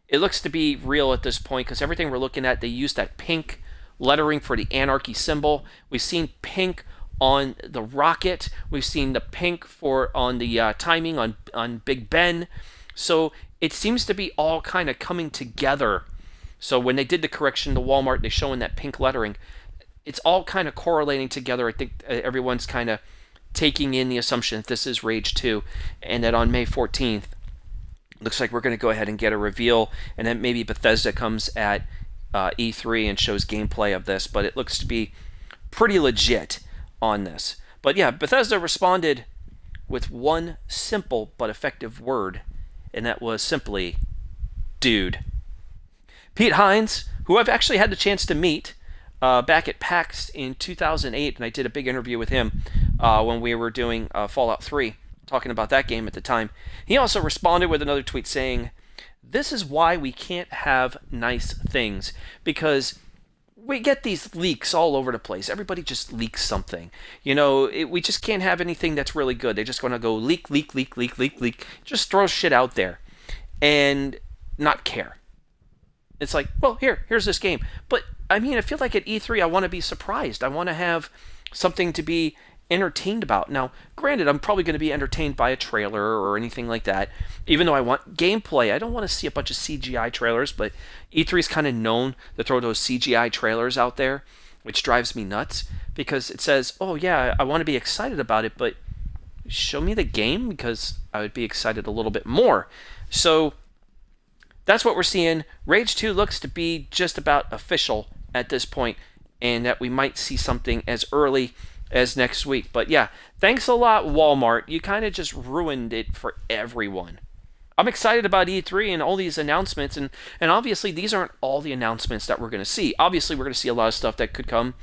it looks to be real at this point, because everything we're looking at, they use that pink lettering for the anarchy symbol. We've seen pink on the rocket. We've seen the pink on the timing on Big Ben. So it seems to be all kind of coming together. So when they did the correction to Walmart, they're showing that pink lettering. It's all kind of correlating together. I think everyone's kind of taking in the assumption that this is Rage 2, and that on May 14th, looks like we're going to go ahead and get a reveal, and then maybe Bethesda comes at E3 and shows gameplay of this, but it looks to be pretty legit on this. But yeah, Bethesda responded with one simple but effective word, and that was simply, dude. Pete Hines, who I've actually had the chance to meet back at PAX in 2008, and I did a big interview with him when we were doing Fallout 3, talking about that game at the time. He also responded with another tweet saying, "This is why we can't have nice things, because we get these leaks all over the place. Everybody just leaks something. We just can't have anything that's really good. They're just going to go leak, leak, leak, leak, leak, leak. Just throw shit out there and not care." It's like, well, here's this game. But, I mean, I feel like at E3 I want to be surprised. I want to have something to be entertained about. Now, granted, I'm probably going to be entertained by a trailer or anything like that, even though I want gameplay. I don't want to see a bunch of CGI trailers, but E3 is kind of known to throw those CGI trailers out there, which drives me nuts, because it says, oh yeah, I want to be excited about it, but show me the game, because I would be excited a little bit more. So that's what we're seeing. Rage 2 looks to be just about official at this point, and that we might see something as early as next week. But yeah, thanks a lot, Walmart. You kind of just ruined it for everyone. I'm excited about E3 and all these announcements, and obviously these aren't all the announcements that we're going to see. Obviously we're going to see a lot of stuff that could come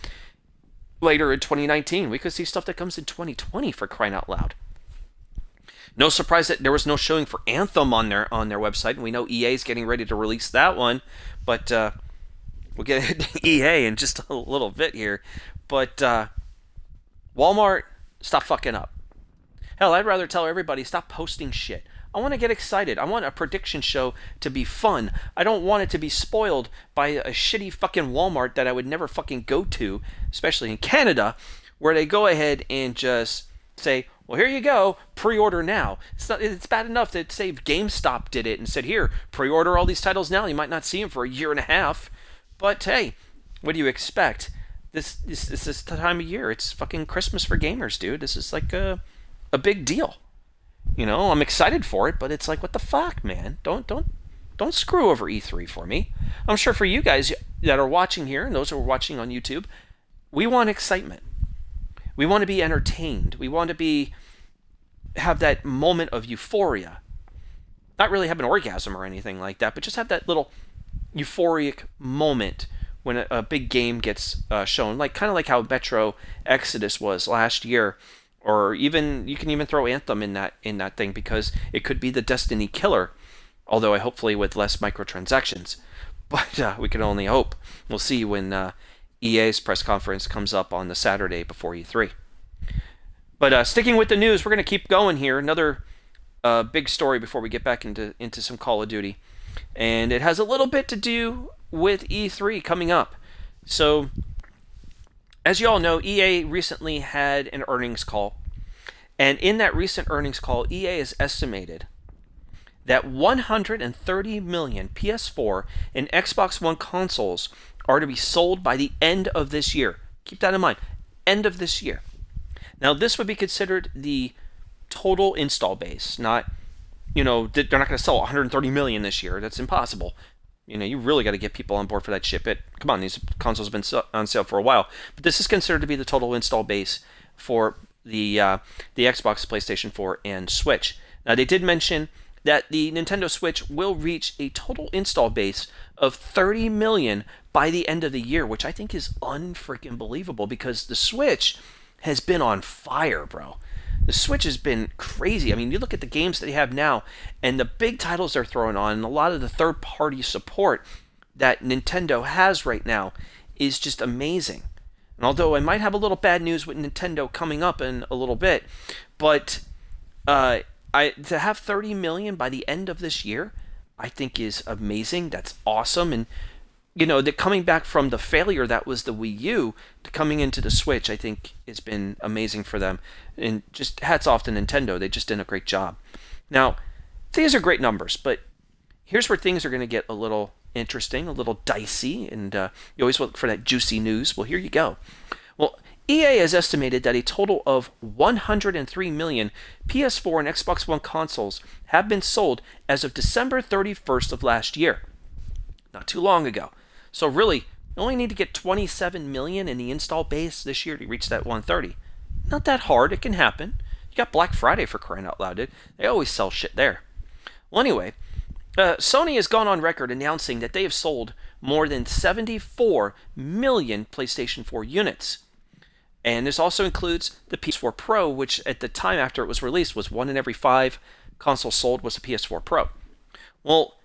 later in 2019. We could see stuff that comes in 2020, for crying out loud. No surprise that there was no showing for Anthem on their website, and we know EA is getting ready to release that one, but we'll get into EA in just a little bit here. But Walmart, stop fucking up. Hell, I'd rather tell everybody, stop posting shit. I want to get excited. I want a prediction show to be fun. I don't want it to be spoiled by a shitty fucking Walmart that I would never fucking go to, especially in Canada, where they go ahead and just say, well, here you go, pre-order now. It's bad enough that, say, GameStop did it and said, here, pre-order all these titles now. You might not see them for a year and a half. But, hey, what do you expect? This is the time of year. It's fucking Christmas for gamers, dude. This is like a big deal. I'm excited for it, but it's like, what the fuck, man? Don't screw over E3 for me. I'm sure for you guys that are watching here and those who are watching on YouTube, we want excitement. We want to be entertained. We want to have that moment of euphoria. Not really have an orgasm or anything like that, but just have that little euphoric moment when a big game gets shown, kind of like how Metro Exodus was last year, Or even you can even throw Anthem in that thing, because it could be the Destiny killer, although hopefully with less microtransactions. But we can only hope. We'll see when EA's press conference comes up on the Saturday before E3. But sticking with the news, we're going to keep going here. Another big story before we get back into some Call of Duty. And it has a little bit to do with E3 coming up. So, as you all know, EA recently had an earnings call. And in that recent earnings call, EA has estimated that 130 million PS4 and Xbox One consoles are to be sold by the end of this year. Keep that in mind. End of this year. Now, this would be considered the total install base, not, they're not going to sell 130 million this year. That's impossible. You really got to get people on board for that shit. But come on, these consoles have been on sale for a while. But this is considered to be the total install base for the Xbox, PlayStation 4, and Switch. Now, they did mention that the Nintendo Switch will reach a total install base of 30 million by the end of the year, which I think is unfreaking believable, because the Switch has been on fire, bro. The Switch has been crazy. I mean, you look at the games that they have now, and the big titles they're throwing on, and a lot of the third-party support that Nintendo has right now is just amazing. And although I might have a little bad news with Nintendo coming up in a little bit, but to have 30 million by the end of this year, I think is amazing. That's awesome. And the coming back from the failure that was the Wii U to coming into the Switch, I think has been amazing for them. And just hats off to Nintendo. They just did a great job. Now, these are great numbers, but here's where things are going to get a little interesting, a little dicey, and you always look for that juicy news. Well, here you go. Well, EA has estimated that a total of 103 million PS4 and Xbox One consoles have been sold as of December 31st of last year. Not too long ago. So really, you only need to get 27 million in the install base this year to reach that 130. Not that hard. It can happen. You got Black Friday, for crying out loud, dude. They always sell shit there. Well, anyway, Sony has gone on record announcing that they have sold more than 74 million PlayStation 4 units. And this also includes the PS4 Pro, which at the time after it was released was 1 in every 5 consoles sold was a PS4 Pro. Well,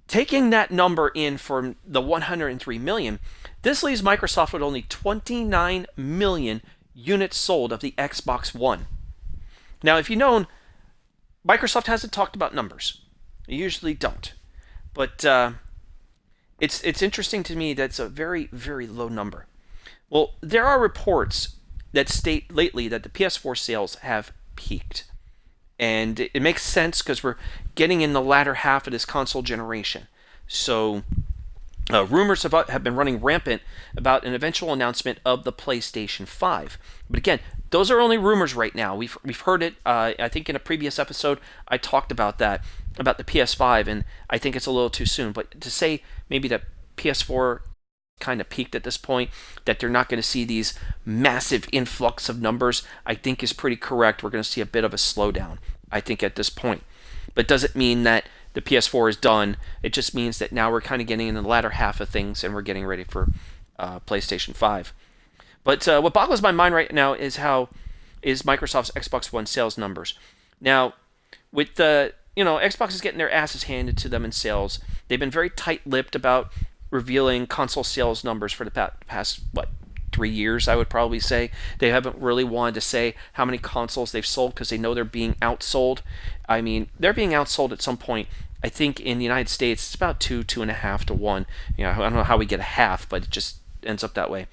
taking that number in from the 103 million, this leaves Microsoft with only 29 million units sold of the Xbox One. Now, if you've known, Microsoft hasn't talked about numbers. They usually don't. But it's interesting to me that it's a very, very low number. Well, there are reports that state lately that the PS4 sales have peaked. And it makes sense because we're getting in the latter half of this console generation. So rumors have been running rampant about an eventual announcement of the PlayStation 5. But again, those are only rumors right now. We've heard it. I think in a previous episode I talked about that, about the PS5, and I think it's a little too soon. But to say maybe that PS4 kind of peaked at this point, that they're not going to see these massive influx of numbers, I think is pretty correct. We're going to see a bit of a slowdown, I think, at this point. But does it mean that the PS4 is done? It just means that now we're kind of getting in the latter half of things and we're getting ready for PlayStation 5. But what boggles my mind right now is Microsoft's Xbox One sales numbers. Now, with the Xbox is getting their asses handed to them in sales. They've been very tight-lipped about revealing console sales numbers for the past 3 years, I would probably say. They haven't really wanted to say how many consoles they've sold because they know they're being outsold. I mean, they're being outsold at some point. I think in the United States, it's about 2.5 to 1. I don't know how we get a half, but it just ends up that way.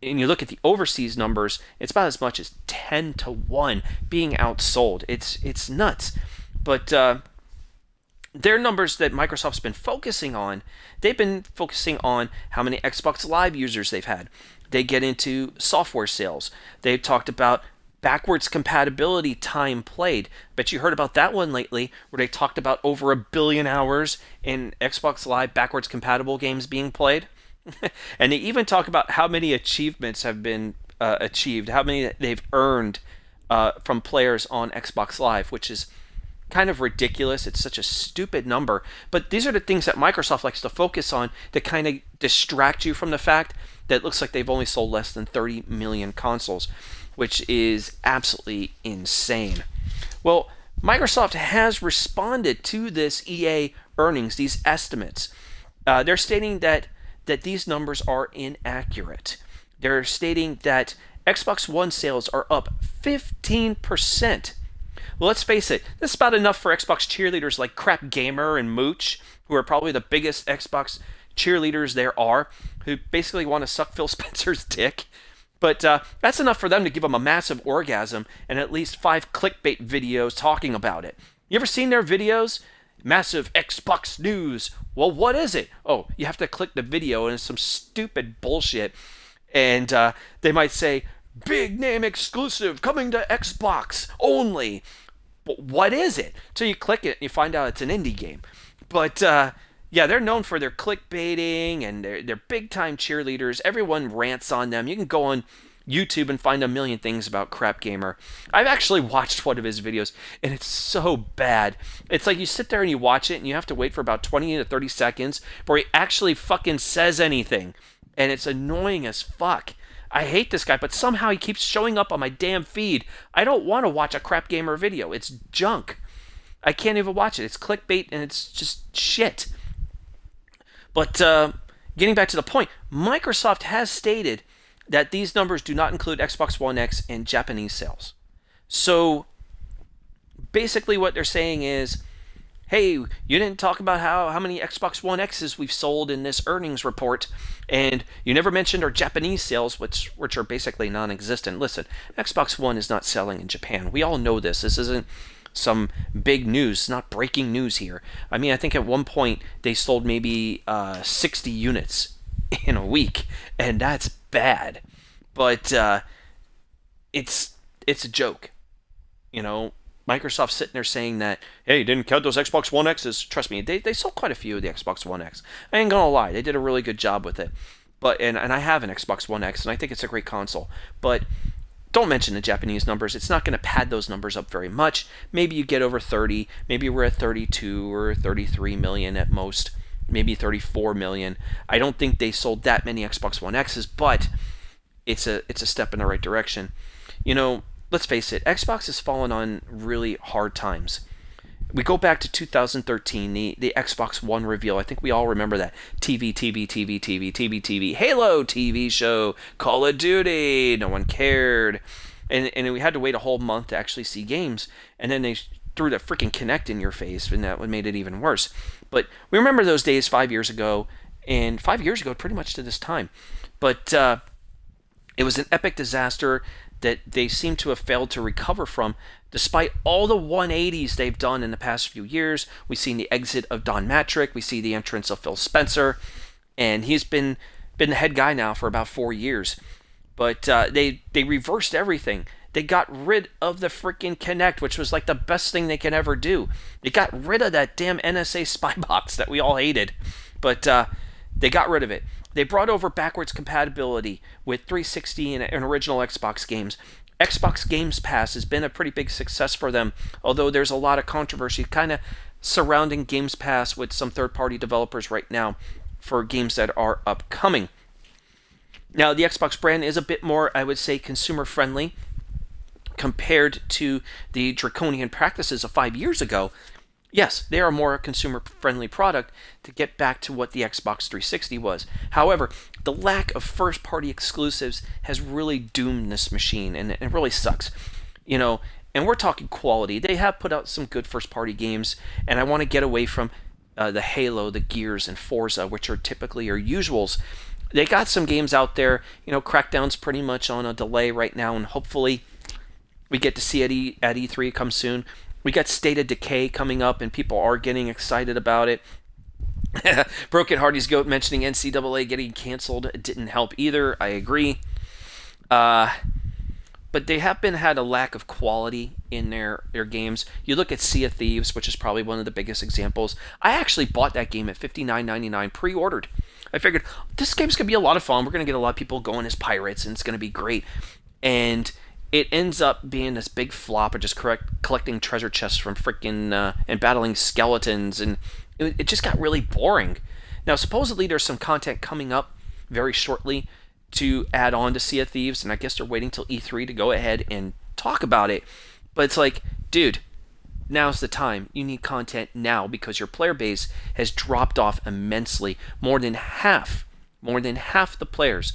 And you look at the overseas numbers, it's about as much as 10 to 1 being outsold. It's nuts. But their numbers that Microsoft's been focusing on, they've been focusing on how many Xbox Live users they've had. They get into software sales. They've talked about backwards compatibility time played. Bet you heard about that one lately, where they talked about over 1 billion hours in Xbox Live backwards compatible games being played. And they even talk about how many achievements have been achieved, how many they've earned from players on Xbox Live, which is kind of ridiculous. It's such a stupid number. But these are the things that Microsoft likes to focus on to kind of distract you from the fact that it looks like they've only sold less than 30 million consoles. which is absolutely insane. Well, Microsoft has responded to this EA earnings, these estimates. They're stating that these numbers are inaccurate. They're stating that Xbox One sales are up 15%. Well, let's face it, this is about enough for Xbox cheerleaders like Crap Gamer and Mooch, who are probably the biggest Xbox cheerleaders there are, who basically want to suck Phil Spencer's dick. But that's enough for them to give them a massive orgasm and at least 5 clickbait videos talking about it. You ever seen their videos? Massive Xbox news. Well, what is it? Oh, you have to click the video and it's some stupid bullshit. And they might say, big name exclusive coming to Xbox only. But what is it? So you click it and you find out it's an indie game. But yeah, they're known for their clickbaiting and they're big time cheerleaders. Everyone rants on them. You can go on YouTube and find a million things about Crap Gamer. I've actually watched one of his videos and it's so bad. It's like you sit there and you watch it and you have to wait for about 20 to 30 seconds before he actually fucking says anything. And it's annoying as fuck. I hate this guy, but somehow he keeps showing up on my damn feed. I don't want to watch a Crap Gamer video. It's junk. I can't even watch it. It's clickbait and it's just shit. But getting back to the point, Microsoft has stated that these numbers do not include Xbox One X and Japanese sales. So basically what they're saying is, hey, you didn't talk about how many Xbox One X's we've sold in this earnings report, and you never mentioned our Japanese sales, which are basically non-existent. Listen, Xbox One is not selling in Japan. We all know this. This isn't some big news. It's not breaking news here. I mean, I think at one point they sold maybe 60 units in a week, and that's bad. But it's a joke. You know, Microsoft's sitting there saying that, hey, you didn't count those Xbox One X's. Trust me, they sold quite a few of the Xbox One X. I ain't gonna lie, they did a really good job with it. But and I have an Xbox One X, and I think it's a great console. But don't mention the Japanese numbers. It's not going to pad those numbers up very much. Maybe you get over 30. Maybe we're at 32 or 33 million at most. Maybe 34 million. I don't think they sold that many Xbox One X's, but it's a step in the right direction. You know, let's face it, Xbox has fallen on really hard times. We go back to 2013, the Xbox One reveal. I think we all remember that. TV, Halo TV show, Call of Duty, no one cared. And we had to wait a whole month to actually see games. And then they threw the freaking Kinect in your face, and that made it even worse. But we remember those days 5 years ago, and 5 years ago pretty much to this time. But it was an epic disaster that they seem to have failed to recover from, despite all the 180s they've done in the past few years. We've seen the exit of Don Matrick, we see the entrance of Phil Spencer, and he's been the head guy now for about 4 years. But they reversed everything. They got rid of the freaking Kinect, which was like the best thing they can ever do. They got rid of that damn NSA spy box that we all hated, but they got rid of it. They brought over backwards compatibility with 360 and original Xbox games. Xbox Games Pass has been a pretty big success for them, although there's a lot of controversy kind of surrounding Games Pass with some third-party developers right now for games that are upcoming. Now, the Xbox brand is a bit more, I would say, consumer-friendly compared to the draconian practices of 5 years ago. Yes, they are a more consumer-friendly product to get back to what the Xbox 360 was. However, the lack of first-party exclusives has really doomed this machine, and it really sucks. You know, and we're talking quality. They have put out some good first-party games, and I want to get away from the Halo, the Gears, and Forza, which are typically your usuals. They got some games out there. You know, Crackdown's pretty much on a delay right now, and hopefully we get to see it at E3 come soon. We got State of Decay coming up, and people are getting excited about it. Broken Hardy's Goat mentioning NCAA getting canceled didn't help either. I agree. But they have had a lack of quality in their games. You look at Sea of Thieves, which is probably one of the biggest examples. I actually bought that game at $59.99 pre-ordered. I figured, this game's going to be a lot of fun. We're going to get a lot of people going as pirates, and it's going to be great. And it ends up being this big flop of just collecting treasure chests from freaking and battling skeletons, and it just got really boring. Now, supposedly there's some content coming up very shortly to add on to Sea of Thieves, and I guess they're waiting till E3 to go ahead and talk about it. But it's like, dude, now's the time. You need content now because your player base has dropped off immensely. More than half the players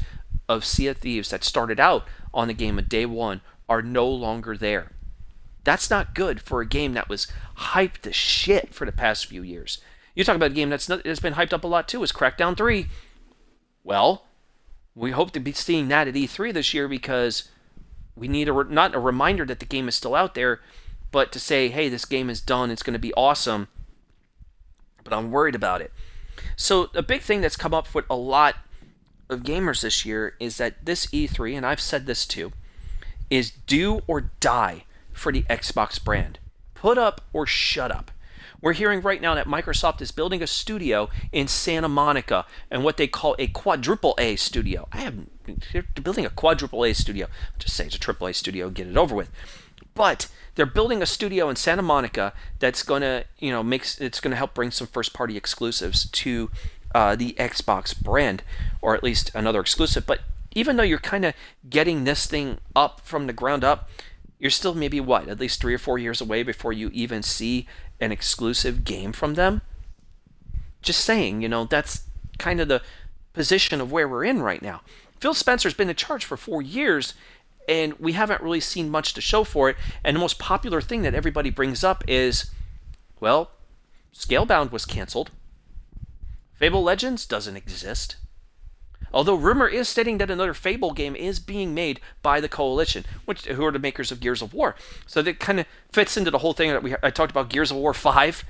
of Sea of Thieves that started out on the game on day one are no longer there. That's not good for a game that was hyped to shit for the past few years. You talk about a game that's been hyped up a lot too, is Crackdown 3. Well, we hope to be seeing that at E3 this year because we need not a reminder that the game is still out there, but to say, hey, this game is done, it's going to be awesome, but I'm worried about it. So a big thing that's come up with a lot of gamers this year is that this E3, and I've said this too, is do or die for the Xbox brand. Put up or shut up. We're hearing right now that Microsoft is building a studio in Santa Monica, and what they call a quadruple A studio. They're building a quadruple A studio. I'll just say it's a triple A studio, get it over with. But they're building a studio in Santa Monica that's gonna, it's gonna help bring some first-party exclusives to the Xbox brand, or at least another exclusive. But even though you're kind of getting this thing up from the ground up, you're still maybe at least 3 or 4 years away before you even see an exclusive game from them. Just saying, that's kind of the position of where we're in right now. Phil Spencer's been in charge for 4 years, and we haven't really seen much to show for it. And the most popular thing that everybody brings up is, well, Scalebound was canceled. Fable Legends doesn't exist. Although rumor is stating that another Fable game is being made by the Coalition, who are the makers of Gears of War. So that kind of fits into the whole thing that I talked about, Gears of War 5,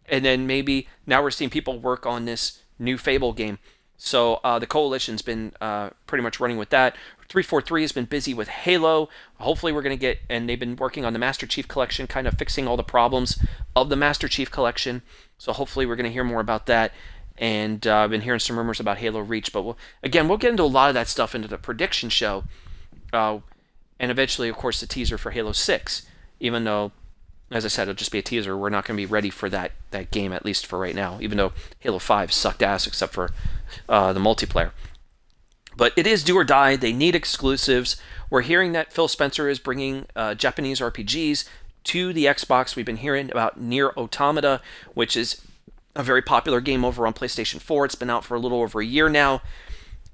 and then maybe now we're seeing people work on this new Fable game. So the Coalition's been pretty much running with that. 343 has been busy with Halo. Hopefully we're going to get, and they've been working on the Master Chief Collection, kind of fixing all the problems of the Master Chief Collection. So hopefully we're going to hear more about that. And I've been hearing some rumors about Halo Reach, but we'll get into a lot of that stuff into the prediction show, and eventually, of course, the teaser for Halo 6. Even though, as I said, it'll just be a teaser, we're not going to be ready for that game, at least for right now, even though Halo 5 sucked ass except for the multiplayer. But it is do or die. They need exclusives. We're hearing that Phil Spencer is bringing Japanese RPGs to the Xbox. We've been hearing about Nier Automata, which is a very popular game over on PlayStation 4. It's been out for a little over a year now,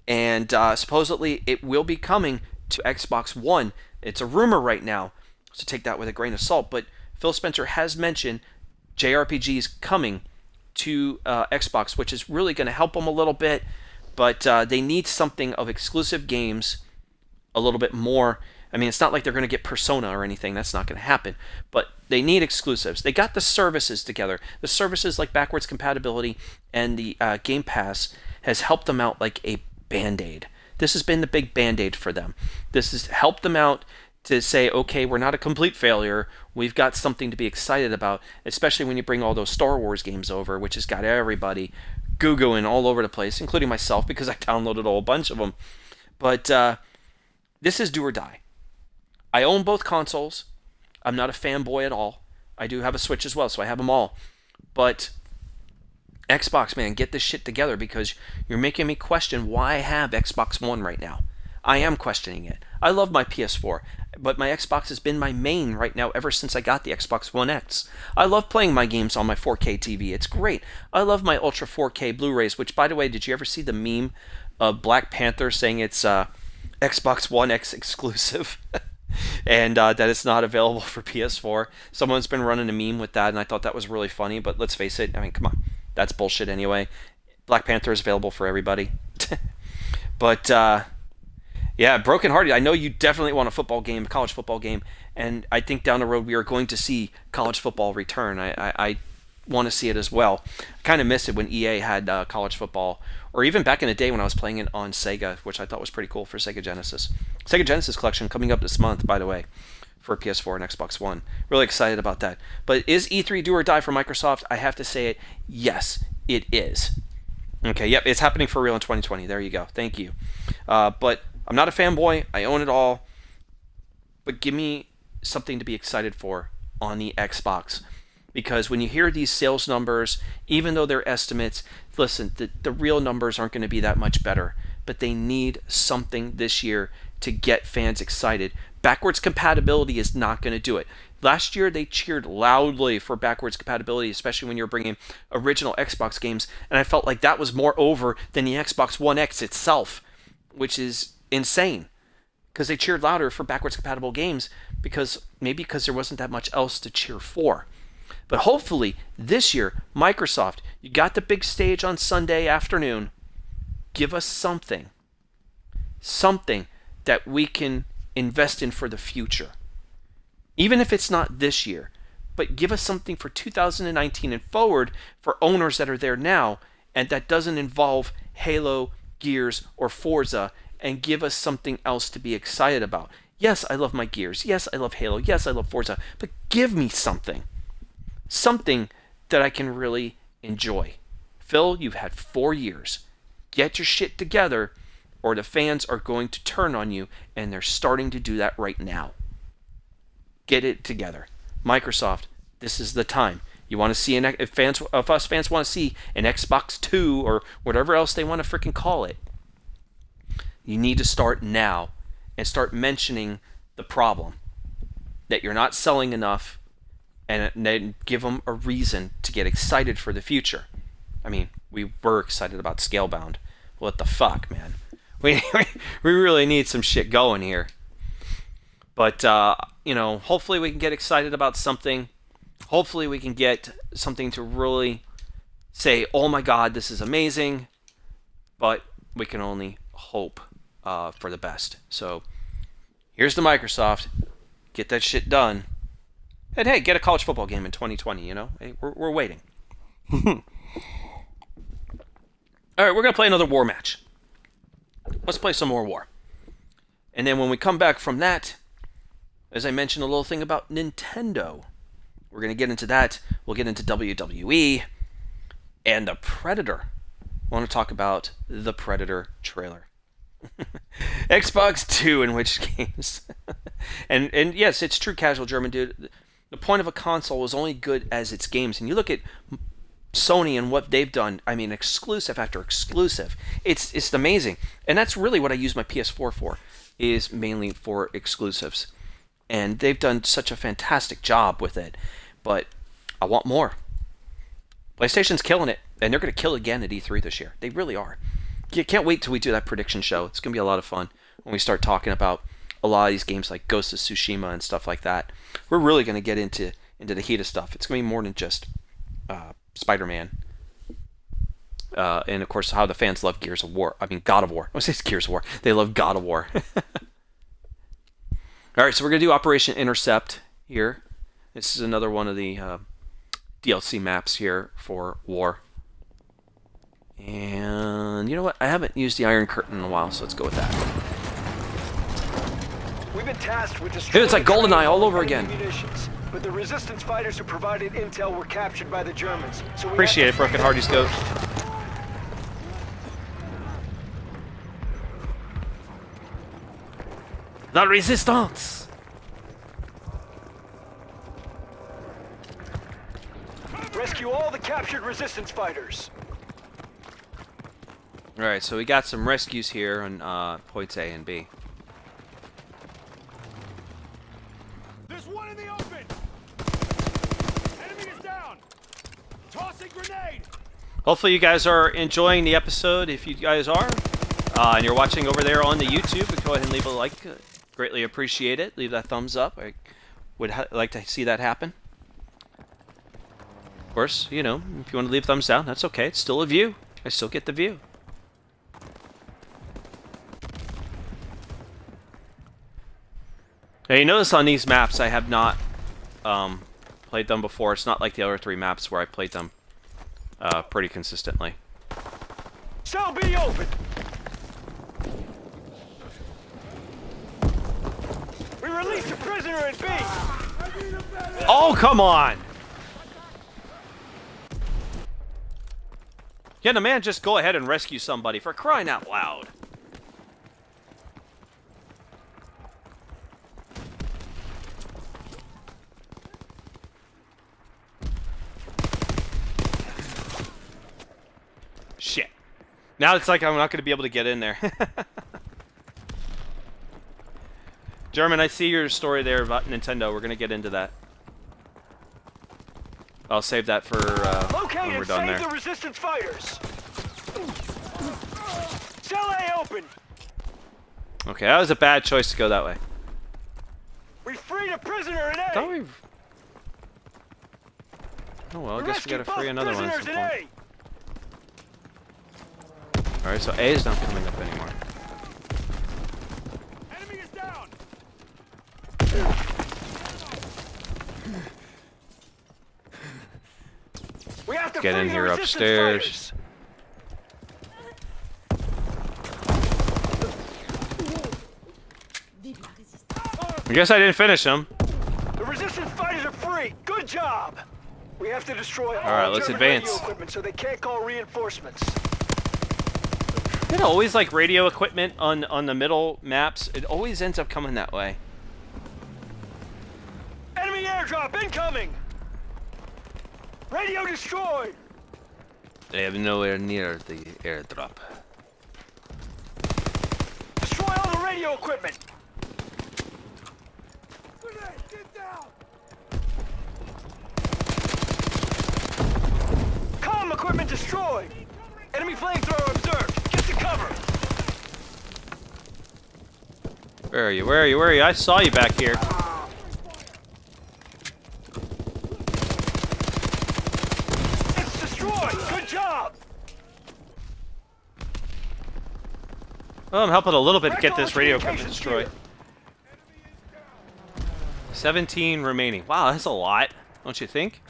and supposedly it will be coming to Xbox One. It's a rumor right now, so take that with a grain of salt, but Phil Spencer has mentioned JRPGs coming to Xbox, which is really going to help them a little bit, but they need something of exclusive games a little bit more. I mean, it's not like they're going to get Persona or anything. That's not going to happen. But they need exclusives. They got the services together. The services like backwards compatibility and the Game Pass has helped them out like a Band-Aid. This has been the big Band-Aid for them. This has helped them out to say, okay, we're not a complete failure. We've got something to be excited about, especially when you bring all those Star Wars games over, which has got everybody goo-gooing all over the place, including myself because I downloaded a whole bunch of them. But this is do or die. I own both consoles. I'm not a fanboy at all. I do have a Switch as well, so I have them all. But Xbox, man, get this shit together because you're making me question why I have Xbox One right now. I am questioning it. I love my PS4, but my Xbox has been my main right now ever since I got the Xbox One X. I love playing my games on my 4K TV. It's great. I love my Ultra 4K Blu-rays, which, by the way, did you ever see the meme of Black Panther saying it's Xbox One X exclusive? And that it's not available for PS4. Someone's been running a meme with that, and I thought that was really funny, but let's face it, I mean, come on. That's bullshit anyway. Black Panther is available for everybody. But, yeah, brokenhearted. I know you definitely want a football game, a college football game, and I think down the road we are going to see college football return. I want to see it as well. I kind of miss it when EA had college football, or even back in the day when I was playing it on Sega, which I thought was pretty cool for Sega Genesis. Sega Genesis collection coming up this month, by the way, for PS4 and Xbox One. Really excited about that. But is E3 do or die for Microsoft? I have to say it. Yes, it is. Okay, yep, it's happening for real in 2020. There you go. Thank you. But I'm not a fanboy. I own it all. But give me something to be excited for on the Xbox. Because when you hear these sales numbers, even though they're estimates, listen, the real numbers aren't going to be that much better but they need something this year to get fans excited. Backwards compatibility is not going to do it. Last year, they cheered loudly for backwards compatibility, especially when you're bringing original Xbox games, and I felt like that was more over than the Xbox One X itself, which is insane, because they cheered louder for backwards compatible games because there wasn't that much else to cheer for. But hopefully, this year, Microsoft, you got the big stage on Sunday afternoon. Give us something that we can invest in for the future. Even if it's not this year, but give us something for 2019 and forward for owners that are there now, and that doesn't involve Halo, Gears, or Forza, and give us something else to be excited about. Yes, I love my Gears. Yes, I love Halo. Yes, I love Forza. But give me something. Something that I can really enjoy. Phil, you've had 4 years. Get your shit together, or the fans are going to turn on you, and they're starting to do that right now. Get it together. Microsoft, this is the time. You want to see if us fans want to see an Xbox 2 or whatever else they want to freaking call it, you need to start now and start mentioning the problem that you're not selling enough, and then give them a reason to get excited for the future. I mean, we were excited about Scalebound. What the fuck, man? We really need some shit going here. But, hopefully we can get excited about something. Hopefully we can get something to really say, oh my god, this is amazing. But we can only hope for the best. So, here's the Microsoft. Get that shit done. And hey, get a college football game in 2020, Hey, we're waiting. Alright, we're going to play another war match. Let's play some more war. And then when we come back from that, as I mentioned, a little thing about Nintendo. We're going to get into that. We'll get into WWE and the Predator. I want to talk about the Predator trailer. Xbox 2 in which games? and yes, it's true, Casual German dude. The point of a console is only good as its games. And you look at Sony and what they've done, I mean, exclusive after exclusive. It's amazing. And that's really what I use my PS4 for, is mainly for exclusives. And they've done such a fantastic job with it. But I want more. PlayStation's killing it, and they're going to kill it again at E3 this year. They really are. You can't wait till we do that prediction show. It's going to be a lot of fun when we start talking about a lot of these games like Ghost of Tsushima and stuff like that. We're really going to get into the heat of stuff. It's going to be more than just Spider-Man. And, of course, how the fans love Gears of War. I mean, God of War. I was going to say Gears of War. They love God of War. All right, so we're going to do Operation Intercept here. This is another one of the DLC maps here for War. And you know what? I haven't used the Iron Curtain in a while, so let's go with that. We've been tasked with Dude, it's like GoldenEye all over again. Munitions, but the resistance fighters who provided intel were captured by the Germans. So Appreciate it, Broken Hardy's Goat. La Resistance! Rescue all the captured resistance fighters. Alright, so we got some rescues here on points A and B. There's one in the open! Enemy is down! Tossing grenade! Hopefully you guys are enjoying the episode. If you guys are, and you're watching over there on the YouTube, go ahead and leave a like. Greatly appreciate it. Leave that thumbs up. I would like to see that happen. Of course, if you want to leave thumbs down, that's okay. It's still a view. I still get the view. Now, you notice on these maps, I have not played them before. It's not like the other 3 maps where I played them pretty consistently. Cell B open! We released a prisoner in B! Oh, come on! Can the man just go ahead and rescue somebody for crying out loud? Shit. Now it's like I'm not going to be able to get in there. German, I see your story there about Nintendo. We're going to get into that. I'll save that for when we're done there. Locate and save the resistance fighters. Cell A open. Okay, that was a bad choice to go that way. We freed a prisoner in A. Thought we... Oh well, I guess we gotta free another one at some point. Alright, so A is not coming up anymore. Enemy is down. We have to Get in free here the resistance upstairs. fighters. I guess I didn't finish them. The resistance fighters are free. Good job. We have to destroy all right, let's German advance. radio equipment so they can't call reinforcements. It always like radio equipment on the middle maps. It always ends up coming that way. Enemy airdrop incoming. Radio destroyed. They have nowhere near the airdrop. Destroy all the radio equipment. Grenade, get down. Comm equipment destroyed. Enemy flamethrower observed. Get to cover. Where are you? Where are you? Where are you? I saw you back here. It's destroyed. Good job. Well, I'm helping a little bit to get this Recall radio equipment communications destroyed. 17 remaining. Wow, that's a lot, don't you think?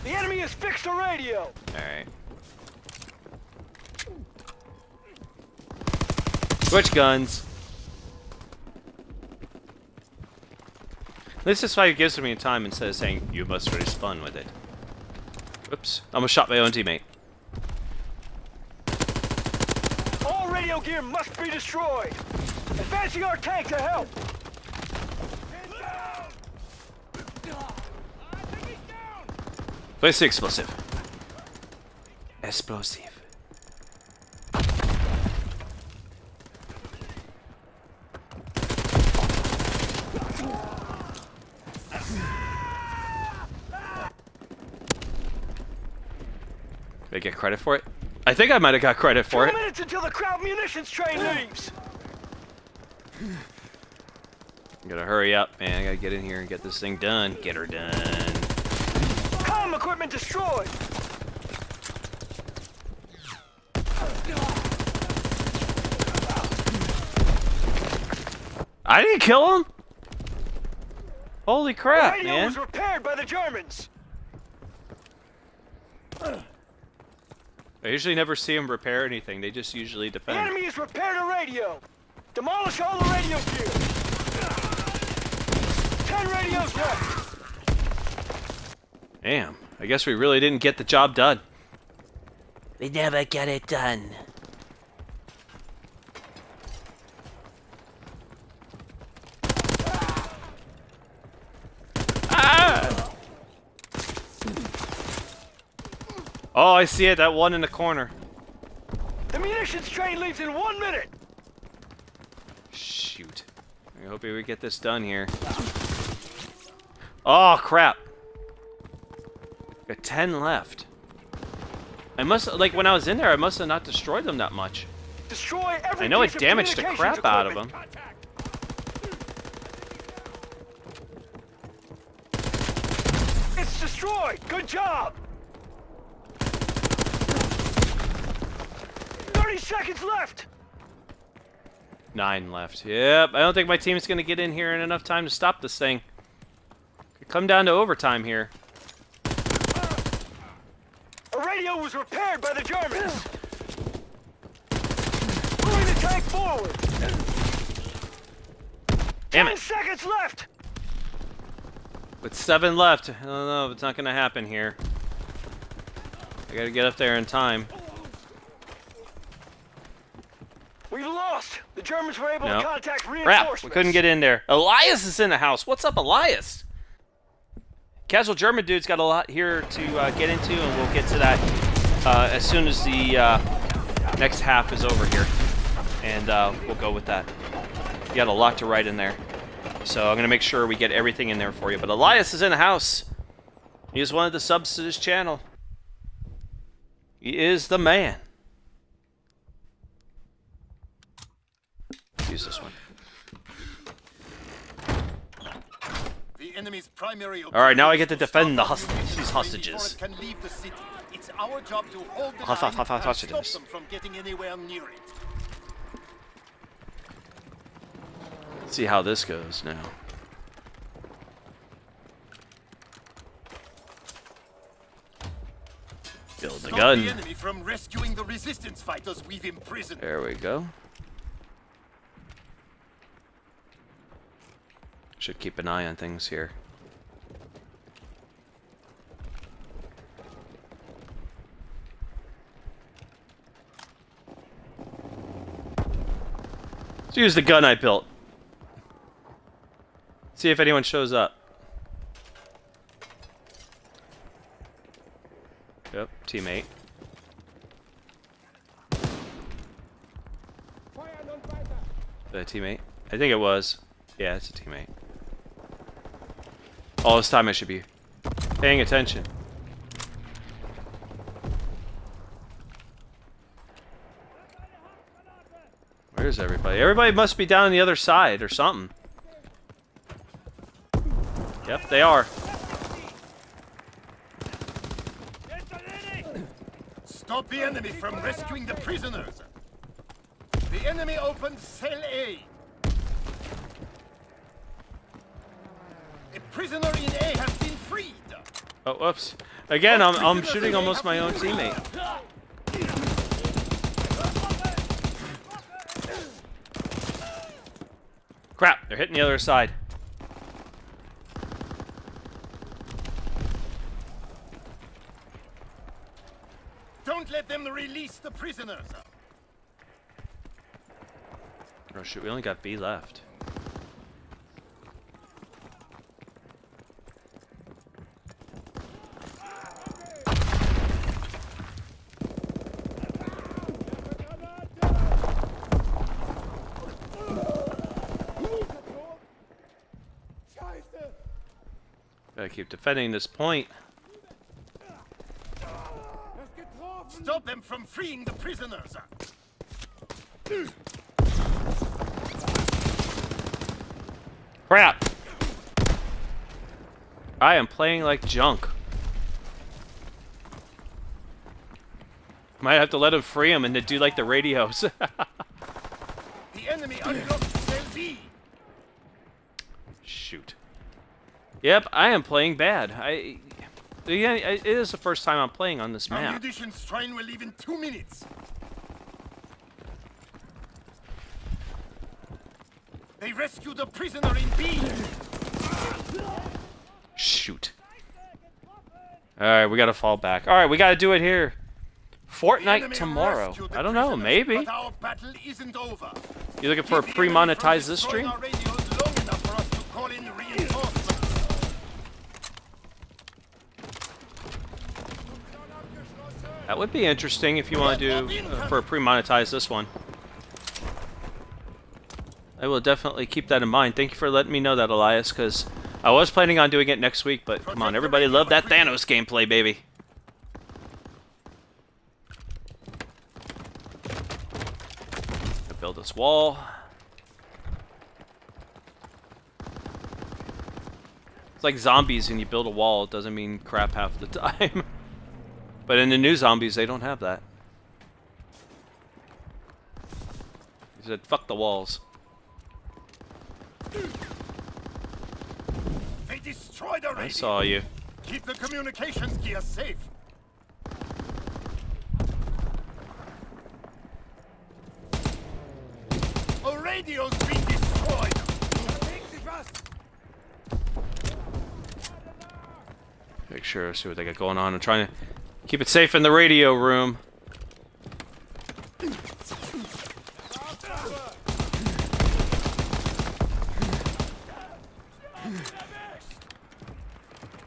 The enemy has fixed a radio. Alright. Switch guns. This is why it gives me time instead of saying, you must respawn with it. Oops. I almost shot my own teammate. All radio gear must be destroyed. Advancing our tank to help. Place the explosive. Explosive. Did I get credit for it? I think I might have got credit for 2 it. minutes until the crowd munitions train leaves. I'm gonna hurry up, man. I gotta get in here and get this thing done. Get her done. Comm equipment destroyed. I didn't kill him? Holy The crap, radio man. was repaired by the Germans. I usually never see them repair anything. They just usually The defend. enemy has repaired a radio. Demolish all the radio gear. 10 radios left. Damn. I guess we really didn't get the job done. We never get it done. Ah! Oh, I see it. That one in the corner. The munitions train leaves in 1 minute. Shoot. I hope we get this done here. Oh, crap. Got 10 left. I must, like, when I was in there, I must have not destroyed them that much. Destroy every I know it piece of damaged the communications crap out of them. equipment. It's destroyed. Good job. 30 seconds left. 9 left. Yep, I don't think my team's going to get in here in enough time to stop this thing. Could come down to overtime here. A radio was repaired by the Germans. Moving the tank forward. Damn 10 it. seconds left. With 7 left, I don't know if it's not going to happen here. I got to get up there in time. We've lost. The Germans were able No. to contact Crap, reinforcements. we couldn't get in there. Elias is in the house. What's up, Elias? Casual German dude's got a lot here to get into, and we'll get to that as soon as the next half is over here, and we'll go with that. You got a lot to write in there, so I'm gonna make sure we get everything in there for you. But Elias is in the house. He is one of the subs to this channel. He is the man. Use this one. The enemy's primary All right, now I get to objective defend is to stop these before hostages. it can leave the city. It's our job to hold the Hostiles, line and hostages. stop them from getting anywhere near it. Let's see how this goes now. Build the Stop gun. the enemy from rescuing the resistance fighters we've imprisoned. There we go. Should keep an eye on things here. Let's use the gun I built. See if anyone shows up. Yep, teammate. The teammate? I think it was. Yeah, it's a teammate. All this time I should be paying attention. Where's everybody? Everybody must be down on the other side or something. Yep, they are. Stop the enemy from rescuing the prisoners. The enemy opened cell A. A prisoner in A has been freed. Oh, whoops. Again, I'm shooting almost my own teammate. Crap, they're hitting the other side. Don't let them release the prisoners. Oh shoot, we only got B left. Gotta keep defending this point. Stop them from freeing the prisoners. Crap! I am playing like junk. Might have to let him free him and to do like the radios. The enemy unlocked cell B. Shoot. Yep, I am playing bad. Yeah, it is the first time I'm playing on this map. Munitions train will leave in 2 minutes. They rescued a prisoner in B. Shoot. Alright, we gotta fall back. Alright, we gotta do it here. Fortnite tomorrow. I don't know, maybe. But our battle isn't over. You looking for a pre-monetize this stream? Our radios long enough for us to call in reinforcements. That would be interesting if you want to do for a pre-monetize this one. I will definitely keep that in mind. Thank you for letting me know that, Elias, because I was planning on doing it next week, but come on, everybody love that Thanos gameplay, baby. Build this wall. It's like zombies and you build a wall. It doesn't mean crap half the time. But in the new zombies, they don't have that. He said, fuck the walls. They destroyed the radio. I saw you. Keep the communications gear safe. A radio's been destroyed. Make sure, see what they got going on. I'm trying to keep it safe in the radio room.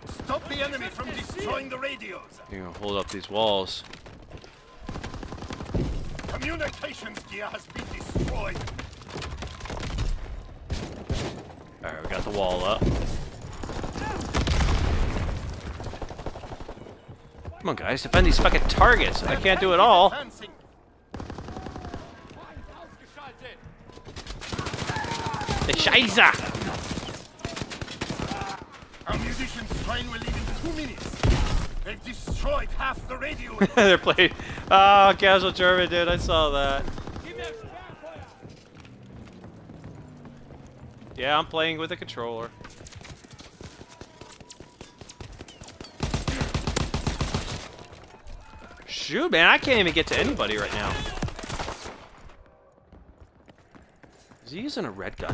Stop the enemy from destroying the radios. You're gonna hold up these walls. Communications gear has been destroyed. Alright, we got the wall up. Come on, guys, defend these fucking targets. I can't do it all. Advancing. The Scheiße! Our munitions train will leave in 2 minutes. They've destroyed half the radio. They're playing. Oh, casual German, dude. I saw that. Yeah, I'm playing with a controller. Shoot, man, I can't even get to anybody right now. Is he using a red gun?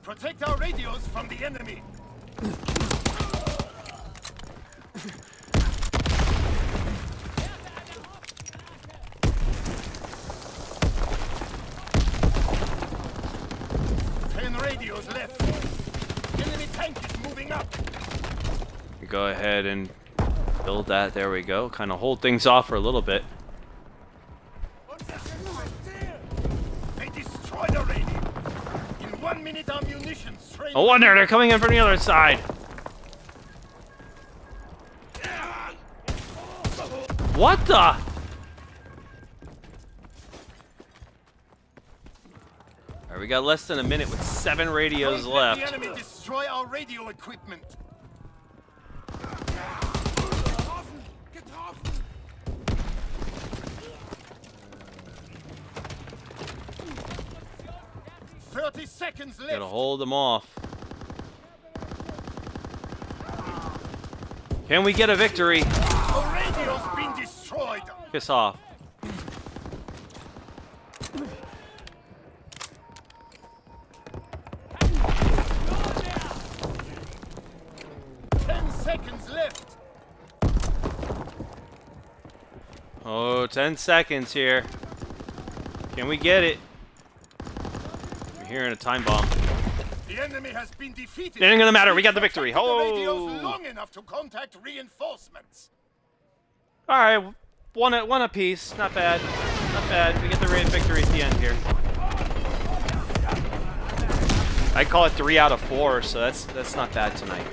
Protect our radios from the enemy. Radios left. Enemy tank is moving up. Go ahead and build that. There we go. Kind of hold things off for a little bit. They destroyed the radio. In 1 minute, our munitions train. Oh, wonder they're coming in from the other side. What the? Alright, we got less than a minute with 7 radios Don't let left. the enemy destroy our radio equipment. 30 seconds left. Gotta hold them off. Can we get a victory? The radio's been destroyed. Piss off. Seconds left. Oh, 10 seconds here. Can we get it? We're hearing a time bomb. The enemy has been defeated. It ain't gonna matter. We got the victory. The radios Oh! long enough to contact reinforcements. All right, one apiece. Not bad. Not bad. We get the victory at the end here. I call it 3 out of 4, so that's not bad tonight.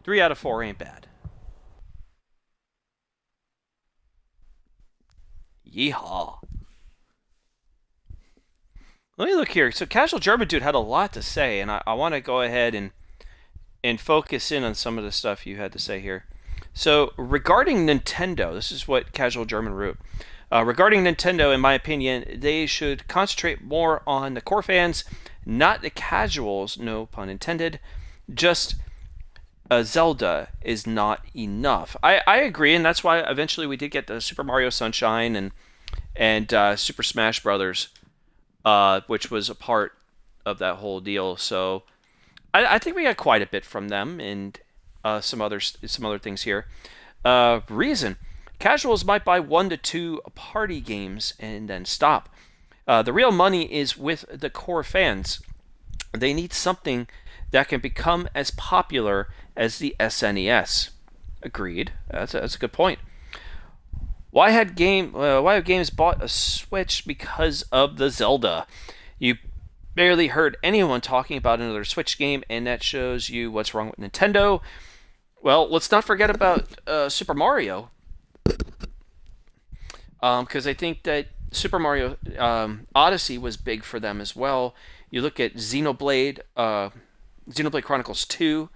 Three out of 4 ain't bad. Yeehaw. Let me look here. So Casual German Dude had a lot to say, and I want to go ahead and focus in on some of the stuff you had to say here. So regarding Nintendo, this is what Casual German wrote. Regarding Nintendo, in my opinion, they should concentrate more on the core fans, not the casuals, no pun intended. Just Zelda is not enough. I agree, and that's why eventually we did get the Super Mario Sunshine and Super Smash Brothers, which was a part of that whole deal. So I think we got quite a bit from them, and some other things here. Reason: casuals might buy 1 to 2 party games and then stop. The real money is with the core fans. They need something that can become as popular as the SNES. Agreed. That's a good point. Why have games bought a Switch? Because of the Zelda. You barely heard anyone talking about another Switch game, and that shows you what's wrong with Nintendo. Well, let's not forget about Super Mario. Because I think that Super Mario Odyssey was big for them as well. You look at Xenoblade Chronicles 2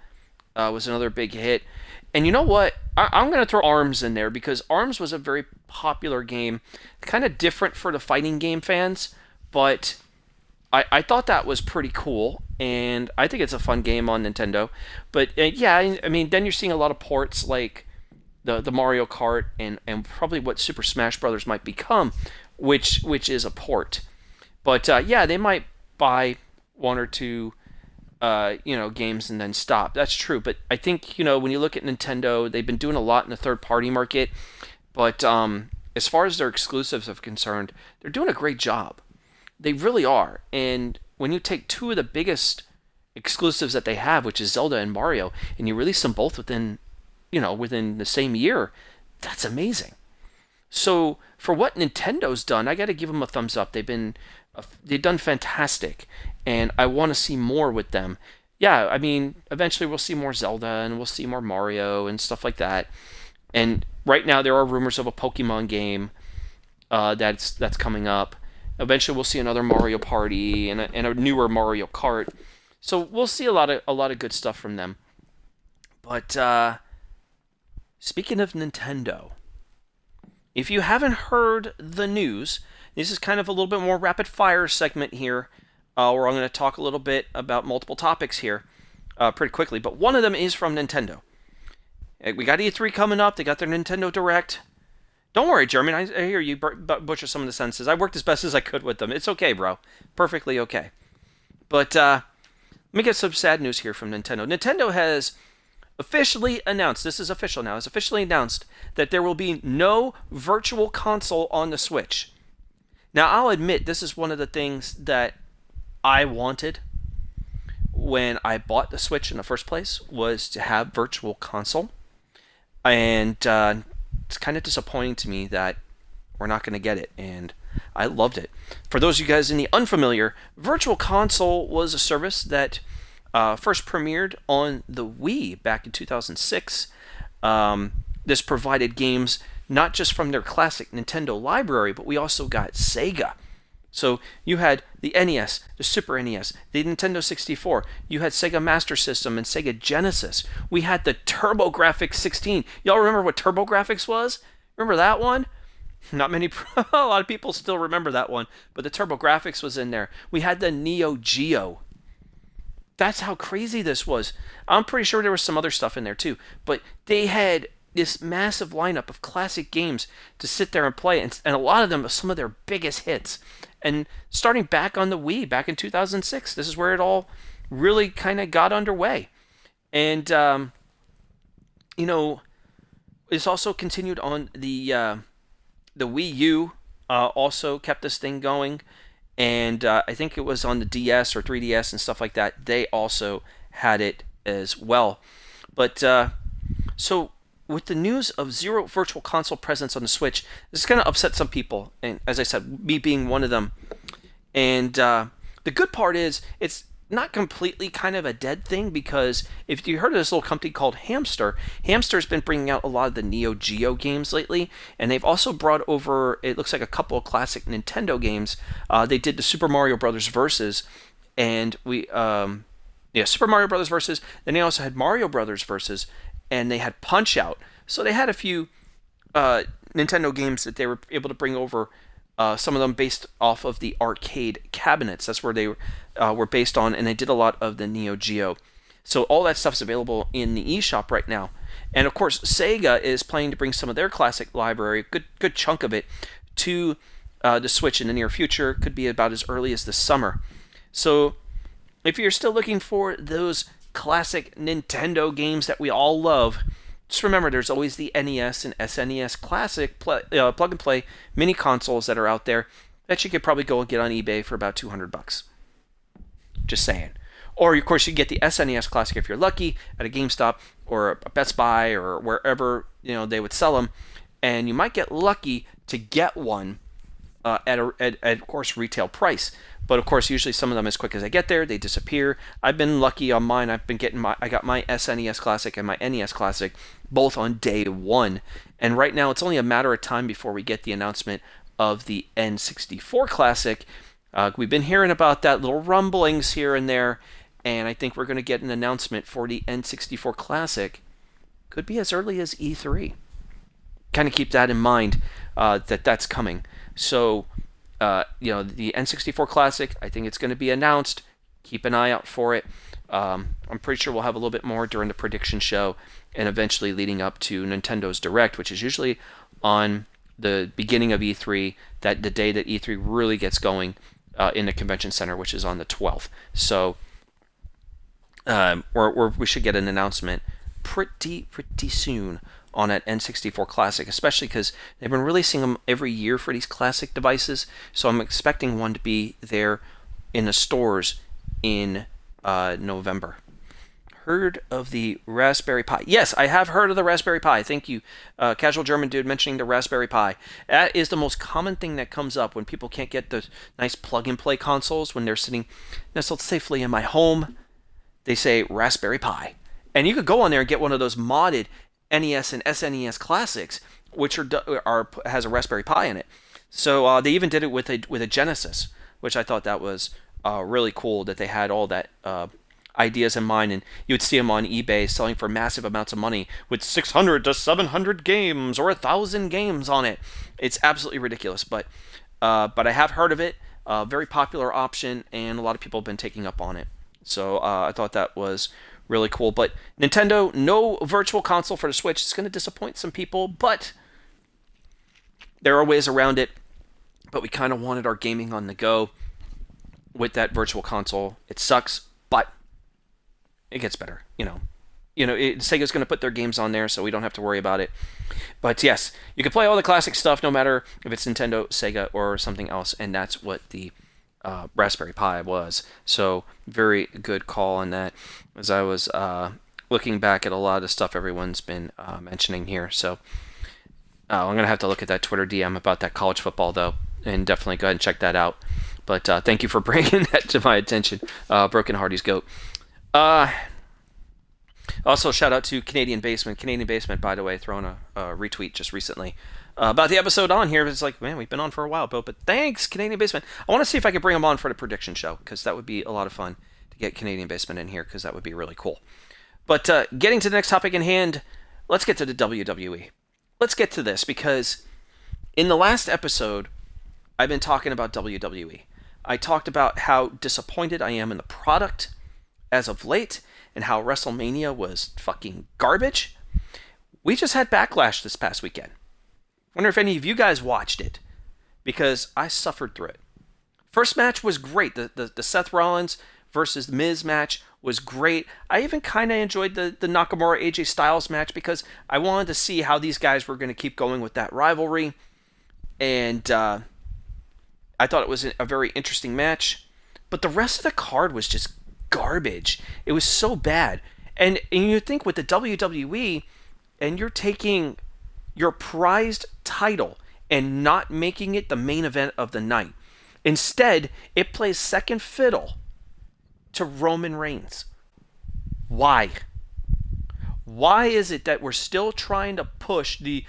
was another big hit. And you know what? I'm going to throw ARMS in there because ARMS was a very popular game. Kind of different for the fighting game fans, but I thought that was pretty cool. And I think it's a fun game on Nintendo. But yeah, I mean, then you're seeing a lot of ports like the Mario Kart and probably what Super Smash Brothers might become, which is a port. But yeah, they might buy 1 or 2 games and then stop. That's true. But I think, when you look at Nintendo, they've been doing a lot in the third-party market. But as far as their exclusives are concerned, they're doing a great job. They really are. And when you take 2 of the biggest exclusives that they have, which is Zelda and Mario, and you release them both within the same year, that's amazing. So for what Nintendo's done, I got to give them a thumbs up. They've done fantastic, and I want to see more with them. Yeah, I mean, eventually we'll see more Zelda and we'll see more Mario and stuff like that. And right now there are rumors of a Pokemon game that's coming up. Eventually we'll see another Mario Party and a newer Mario Kart. So we'll see a lot of good stuff from them. But speaking of Nintendo, if you haven't heard the news, this is kind of a little bit more rapid fire segment here, where I'm going to talk a little bit about multiple topics here pretty quickly. But one of them is from Nintendo. We got E3 coming up. They got their Nintendo Direct. Don't worry, Jeremy. I hear you butcher some of the sentences. I worked as best as I could with them. It's okay, bro. Perfectly okay. But let me get some sad news here from Nintendo. Nintendo has officially announced, this is official now, has officially announced that there will be no virtual console on the Switch. Now, I'll admit, this is one of the things that I wanted when I bought the Switch in the first place, was to have virtual console. And it's kind of disappointing to me that we're not going to get it, and I loved it. For those of you guys in the unfamiliar, Virtual Console was a service that first premiered on the Wii back in 2006. This provided games not just from their classic Nintendo library, but we also got Sega. So you had the NES, the Super NES, the Nintendo 64. You had Sega Master System and Sega Genesis. We had the TurboGrafx 16. Y'all remember what TurboGrafx was? Remember that one? Not many, a lot of people still remember that one, but the TurboGrafx was in there. We had the Neo Geo. That's how crazy this was. I'm pretty sure there was some other stuff in there too, but they had this massive lineup of classic games to sit there and play, and a lot of them are some of their biggest hits. And starting back on the Wii, back in 2006, this is where it all really kind of got underway. And, it's also continued on the Wii U, also kept this thing going. And I think it was on the DS or 3DS and stuff like that. They also had it as well. But, so with the news of zero virtual console presence on the Switch, this is going to upset some people, and as I said, me being one of them. And the good part is, it's not completely kind of a dead thing, because if you heard of this little company called Hamster's been bringing out a lot of the Neo Geo games lately, and they've also brought over, it looks like, a couple of classic Nintendo games. They did the Super Mario Brothers Versus, and Super Mario Brothers Versus, then they also had Mario Brothers Versus, and they had Punch-Out! So they had a few Nintendo games that they were able to bring over, some of them based off of the arcade cabinets. That's where they were based on, and they did a lot of the Neo Geo. So all that stuff's available in the eShop right now. And of course, Sega is planning to bring some of their classic library, good chunk of it, to the Switch in the near future. Could be about as early as this summer. So if you're still looking for those classic Nintendo games that we all love, just remember there's always the NES and SNES classic plug-and-play mini consoles that are out there that you could probably go and get on eBay for about $200. Just saying. Or, of course, you get the SNES classic if you're lucky at a GameStop or a Best Buy or wherever they would sell them, and you might get lucky to get one at of course, retail price. But of course, usually some of them, as quick as I get there, they disappear. I've been lucky on mine. I got my SNES Classic and my NES Classic both on day one. And right now, it's only a matter of time before we get the announcement of the N64 Classic. We've been hearing about that, little rumblings here and there, and I think we're going to get an announcement for the N64 Classic. Could be as early as E3. Kind of keep that in mind, that's coming. So, the N64 Classic, I think it's going to be announced. Keep an eye out for it. I'm pretty sure we'll have a little bit more during the prediction show, and eventually leading up to Nintendo's Direct, which is usually on the beginning of E3, the day that E3 really gets going in the convention center, which is on the 12th. So we should get an announcement pretty soon on that N64 Classic, especially because they've been releasing them every year for these classic devices. So I'm expecting one to be there in the stores in November. Heard of the Raspberry Pi? Yes, I have heard of the Raspberry Pi. Thank you, Casual German Dude, mentioning the Raspberry Pi. That is the most common thing that comes up when people can't get the nice plug-and-play consoles when they're sitting nestled safely in my home. They say Raspberry Pi. And you could go on there and get one of those modded NES and SNES classics, which has a Raspberry Pi in it. So they even did it with a Genesis, which I thought that was really cool that they had all that ideas in mind, and you would see them on eBay selling for massive amounts of money with 600 to 700 games or 1,000 games on it. It's absolutely ridiculous, but I have heard of it. Very popular option, and a lot of people have been taking up on it. So I thought that was really cool. But Nintendo, no virtual console for the Switch. It's going to disappoint some people, but there are ways around it. But we kind of wanted our gaming on the go with that virtual console. It sucks, but it gets better, Sega's going to put their games on there, so we don't have to worry about it. But yes, you can play all the classic stuff, no matter if it's Nintendo, Sega, or something else, and that's what the Raspberry Pi was. So very good call on that, as I was looking back at a lot of the stuff everyone's been mentioning here. So I'm going to have to look at that Twitter DM about that college football, though, and definitely go ahead and check that out. But thank you for bringing that to my attention, Broken Hardy's GOAT. Also, shout out to Canadian Basement. Canadian Basement, by the way, throwing a retweet just recently about the episode on here. It's like, man, we've been on for a while, Bill, but thanks, Canadian Basement. I want to see if I can bring him on for the prediction show, because that would be a lot of fun to get Canadian Basement in here, because that would be really cool. But getting to the next topic in hand, let's get to the WWE. Let's get to this, because in the last episode, I've been talking about WWE. I talked about how disappointed I am in the product as of late, and how WrestleMania was fucking garbage. We just had Backlash this past weekend. Wonder if any of you guys watched it, because I suffered through it. First match was great. The Seth Rollins versus Miz match was great. I even kind of enjoyed the Nakamura AJ Styles match, because I wanted to see how these guys were going to keep going with that rivalry. And I thought it was a very interesting match. But the rest of the card was just garbage. It was so bad. And you think with the WWE, and you're taking your prized title and not making it the main event of the night. Instead, it plays second fiddle to Roman Reigns. Why? Why is it that we're still trying to push the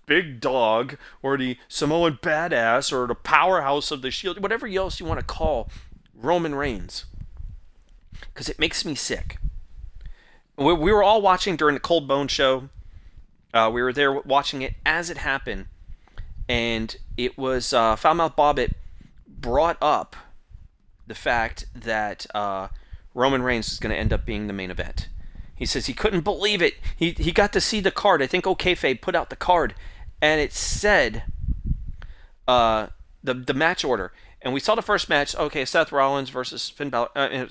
big dog or the Samoan badass or the powerhouse of the Shield, whatever else you want to call Roman Reigns? Because it makes me sick. We were all watching during the Cold Bone show. We were there watching it as it happened. And it was Foulmouth Bobbit brought up the fact that Roman Reigns is going to end up being the main event. He says he couldn't believe it. He got to see the card. I think OKayfabe put out the card. And it said the match order. And we saw the first match, okay, Seth Rollins versus Finn Balor.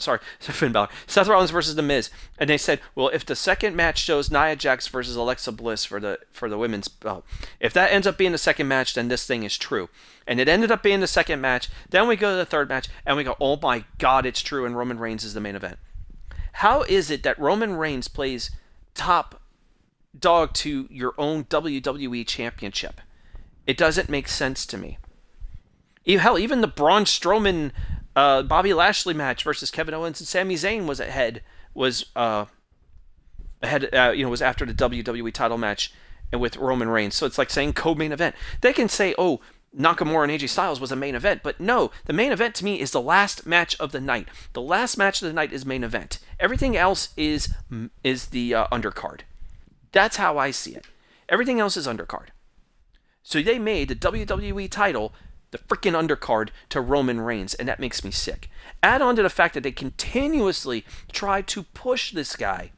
Seth Rollins versus The Miz. And they said, well, if the second match shows Nia Jax versus Alexa Bliss for the women's belt, if that ends up being the second match, then this thing is true. And it ended up being the second match. Then we go to the third match, and we go, oh my God, it's true, and Roman Reigns is the main event. How is it that Roman Reigns plays top dog to your own WWE championship? It doesn't make sense to me. Hell, even the Braun Strowman, Bobby Lashley match versus Kevin Owens and Sami Zayn was after the WWE title match and with Roman Reigns. So it's like saying co-main event. They can say, oh, Nakamura and AJ Styles was a main event, but no, the main event to me is the last match of the night. The last match of the night is main event. Everything else is the undercard. That's how I see it. Everything else is undercard. So they made the WWE title the freaking undercard to Roman Reigns, and that makes me sick. Add on to the fact that they continuously try to push this guy.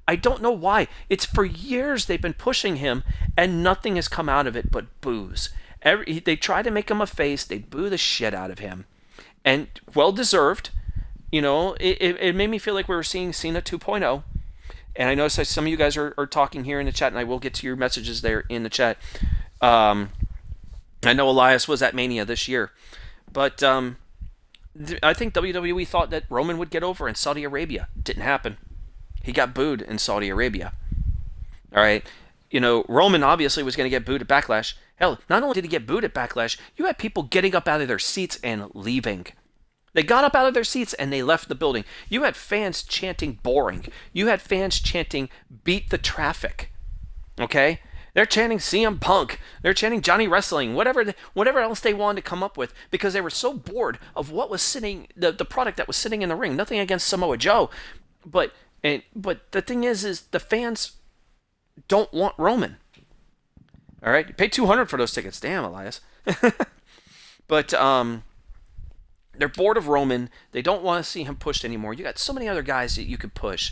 I don't know why. It's for years they've been pushing him, and nothing has come out of it but boos. They try to make him a face. They boo the shit out of him. And well-deserved. It made me feel like we were seeing Cena 2.0. And I noticed that some of you guys are talking here in the chat, and I will get to your messages there in the chat. I know Elias was at Mania this year. But I think WWE thought that Roman would get over in Saudi Arabia. Didn't happen. He got booed in Saudi Arabia. All right. Roman obviously was going to get booed at Backlash. Hell, not only did he get booed at Backlash, you had people getting up out of their seats and leaving. They got up out of their seats and they left the building. You had fans chanting boring. You had fans chanting beat the traffic. Okay? They're chanting CM Punk. They're chanting Johnny Wrestling. Whatever else they wanted to come up with, because they were so bored of what was sitting, the product that was sitting in the ring. Nothing against Samoa Joe. But the thing is the fans don't want Roman. All right? You pay $200 for those tickets. Damn, Elias. But they're bored of Roman. They don't want to see him pushed anymore. You got so many other guys that you could push,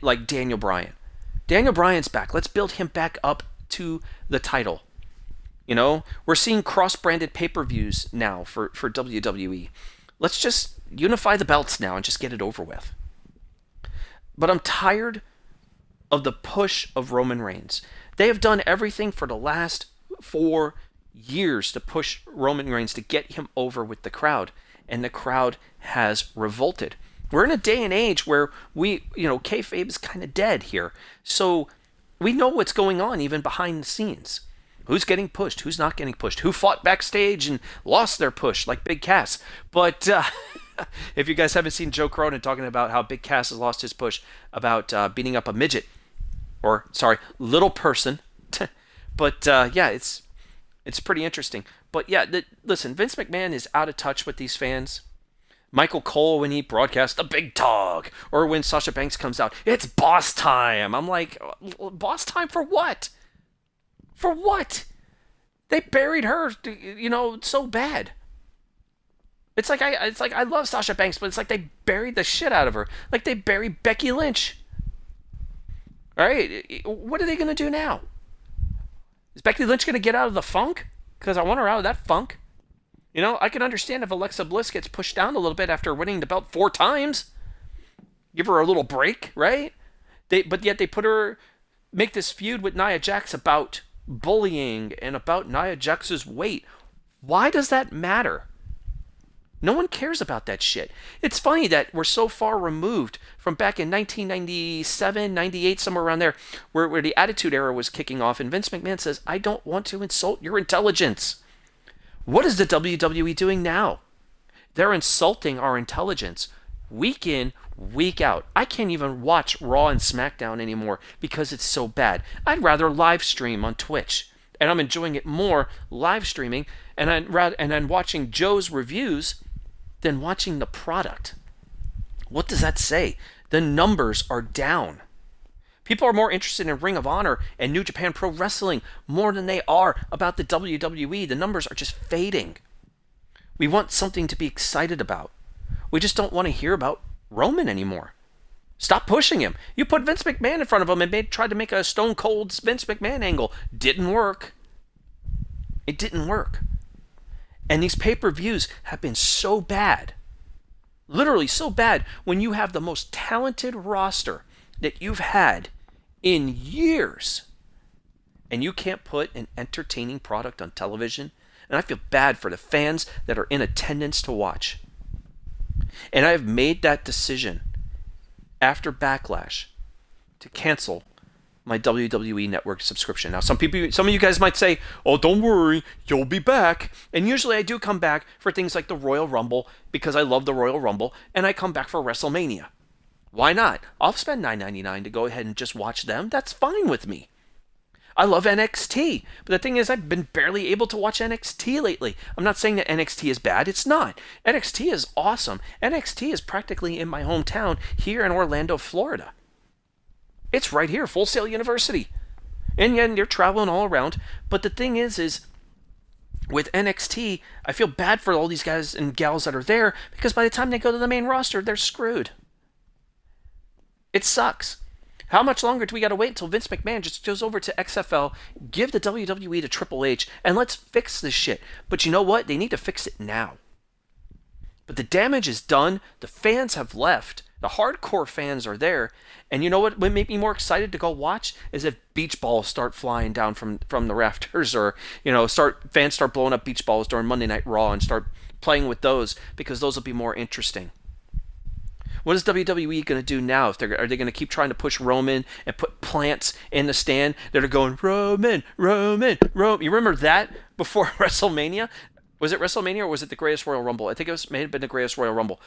like Daniel Bryan. Daniel Bryan's back. Let's build him back up to the title. We're seeing cross-branded pay-per-views now for WWE. Let's just unify the belts now and just get it over with. But I'm tired of the push of Roman Reigns. They have done everything for the last 4 years to push Roman Reigns to get him over with the crowd, and the crowd has revolted. We're in a day and age where kayfabe is kind of dead here. So we know what's going on even behind the scenes. Who's getting pushed? Who's not getting pushed? Who fought backstage and lost their push, like Big Cass? But if you guys haven't seen Joe Cronin talking about how Big Cass has lost his push about beating up a midget, little person. But yeah, it's pretty interesting. But yeah, listen, Vince McMahon is out of touch with these fans. Michael Cole, when he broadcasts the big dog, or when Sasha Banks comes out, it's boss time. I'm like, boss time for what? For what? They buried her, so bad. It's like I love Sasha Banks, but it's like they buried the shit out of her. Like they buried Becky Lynch. All right, what are they going to do now? Is Becky Lynch going to get out of the funk? Because I want her out of that funk. I can understand if Alexa Bliss gets pushed down a little bit after winning the belt 4 times. Give her a little break, right? But yet they make this feud with Nia Jax about bullying and about Nia Jax's weight. Why does that matter? No one cares about that shit. It's funny that we're so far removed from back in 1997, 98, somewhere around there, where the Attitude Era was kicking off, and Vince McMahon says, I don't want to insult your intelligence. What is the WWE doing now? They're insulting our intelligence week in, week out. I can't even watch Raw and SmackDown anymore because it's so bad. I'd rather live stream on Twitch, and I'm enjoying it more live streaming and I'm watching Joe's reviews than watching the product. What does that say? The numbers are down. People are more interested in Ring of Honor and New Japan Pro Wrestling more than they are about the WWE. The numbers are just fading. We want something to be excited about. We just don't want to hear about Roman anymore. Stop pushing him. You put Vince McMahon in front of him and tried to make a Stone Cold Vince McMahon angle. Didn't work. It didn't work. And these pay-per-views have been so bad. Literally so bad when you have the most talented roster that you've had in years, and you can't put an entertaining product on television. And I feel bad for the fans that are in attendance to watch. And I have made that decision after Backlash to cancel my WWE Network subscription. Now, some of you guys might say, oh, don't worry, you'll be back. And usually I do come back for things like the Royal Rumble, because I love the Royal Rumble, and I come back for WrestleMania. Why not? I'll spend $9.99 to go ahead and just watch them. That's fine with me. I love NXT, but the thing is, I've been barely able to watch NXT lately. I'm not saying that NXT is bad. It's not. NXT is awesome. NXT is practically in my hometown here in Orlando, Florida. It's right here, Full Sail University. And yeah, they're traveling all around. But the thing is with NXT, I feel bad for all these guys and gals that are there, because by the time they go to the main roster, they're screwed. It sucks. How much longer do we got to wait until Vince McMahon just goes over to XFL, give the WWE to Triple H, and let's fix this shit? But you know what? They need to fix it now. But the damage is done. The fans have left. The hardcore fans are there. And you know what would make me more excited to go watch is if beach balls start flying down from the rafters, or fans start blowing up beach balls during Monday Night Raw and start playing with those because those will be more interesting. What is WWE going to do now? Are they going to keep trying to push Roman and put plants in the stand that are going, Roman, Roman, Roman? You remember that before WrestleMania? Was it WrestleMania or was it the Greatest Royal Rumble? I think it may have been the Greatest Royal Rumble.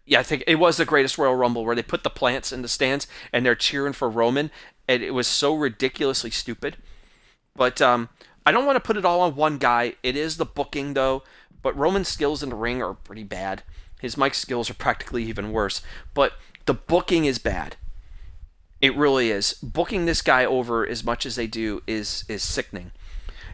Yeah, I think it was the Greatest Royal Rumble where they put the plants in the stands and they're cheering for Roman. And it was so ridiculously stupid. But I don't want to put it all on one guy. It is the booking, though. But Roman's skills in the ring are pretty bad. His mic skills are practically even worse. But the booking is bad. It really is. Booking this guy over as much as they do is sickening.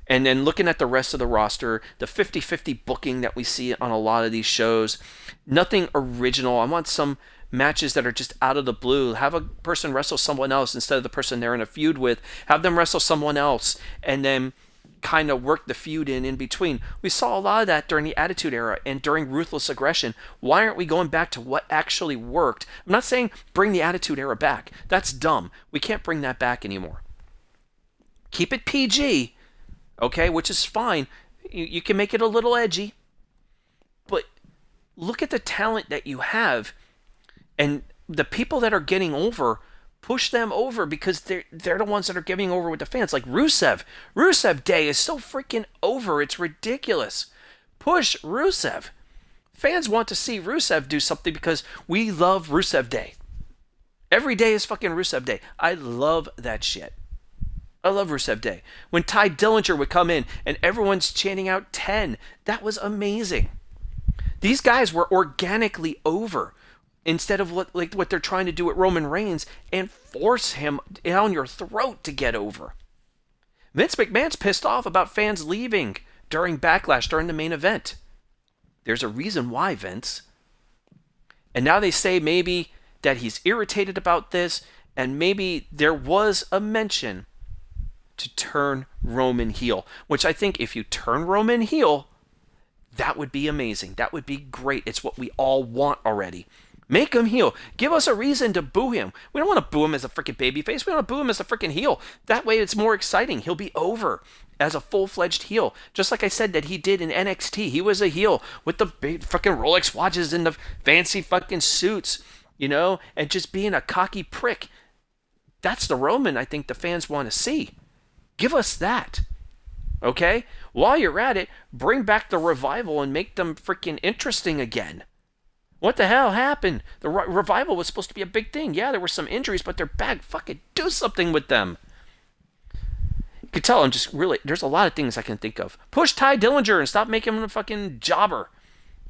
And then looking at the rest of the roster, the 50-50 booking that we see on a lot of these shows, nothing original. I want some matches that are just out of the blue. Have a person wrestle someone else instead of the person they're in a feud with. Have them wrestle someone else and then kind of work the feud in between. We saw a lot of that during the Attitude Era and during Ruthless Aggression. Why aren't we going back to what actually worked? I'm not saying bring the Attitude Era back. That's dumb. We can't bring that back anymore. Keep it PG, okay, which is fine. You can make it a little edgy. But look at the talent that you have and the people that are getting over. Push them over because they're the ones that are giving over with the fans. Like Rusev. Rusev Day is so freaking over. It's ridiculous. Push Rusev. Fans want to see Rusev do something because we love Rusev Day. Every day is fucking Rusev Day. I love that shit. I love Rusev Day. When Ty Dillinger would come in and everyone's chanting out 10, that was amazing. These guys were organically over. Instead of what they're trying to do with Roman Reigns and force him down your throat to get over. Vince McMahon's pissed off about fans leaving during Backlash, during the main event. There's a reason why, Vince. And now they say maybe that he's irritated about this, and maybe there was a mention to turn Roman heel, which I think if you turn Roman heel, that would be amazing. That would be great. It's what we all want already. Make him heel. Give us a reason to boo him. We don't want to boo him as a freaking babyface. We want to boo him as a freaking heel. That way it's more exciting. He'll be over as a full-fledged heel. Just like I said that he did in NXT. He was a heel with the big fucking Rolex watches and the fancy fucking suits, you know, and just being a cocky prick. That's the Roman I think the fans want to see. Give us that. Okay? While you're at it, bring back the Revival and make them freaking interesting again. What the hell happened? The Revival was supposed to be a big thing. Yeah, there were some injuries, but they're back. Fucking do something with them. You can tell I'm just really... There's a lot of things I can think of. Push Ty Dillinger and stop making him a fucking jobber.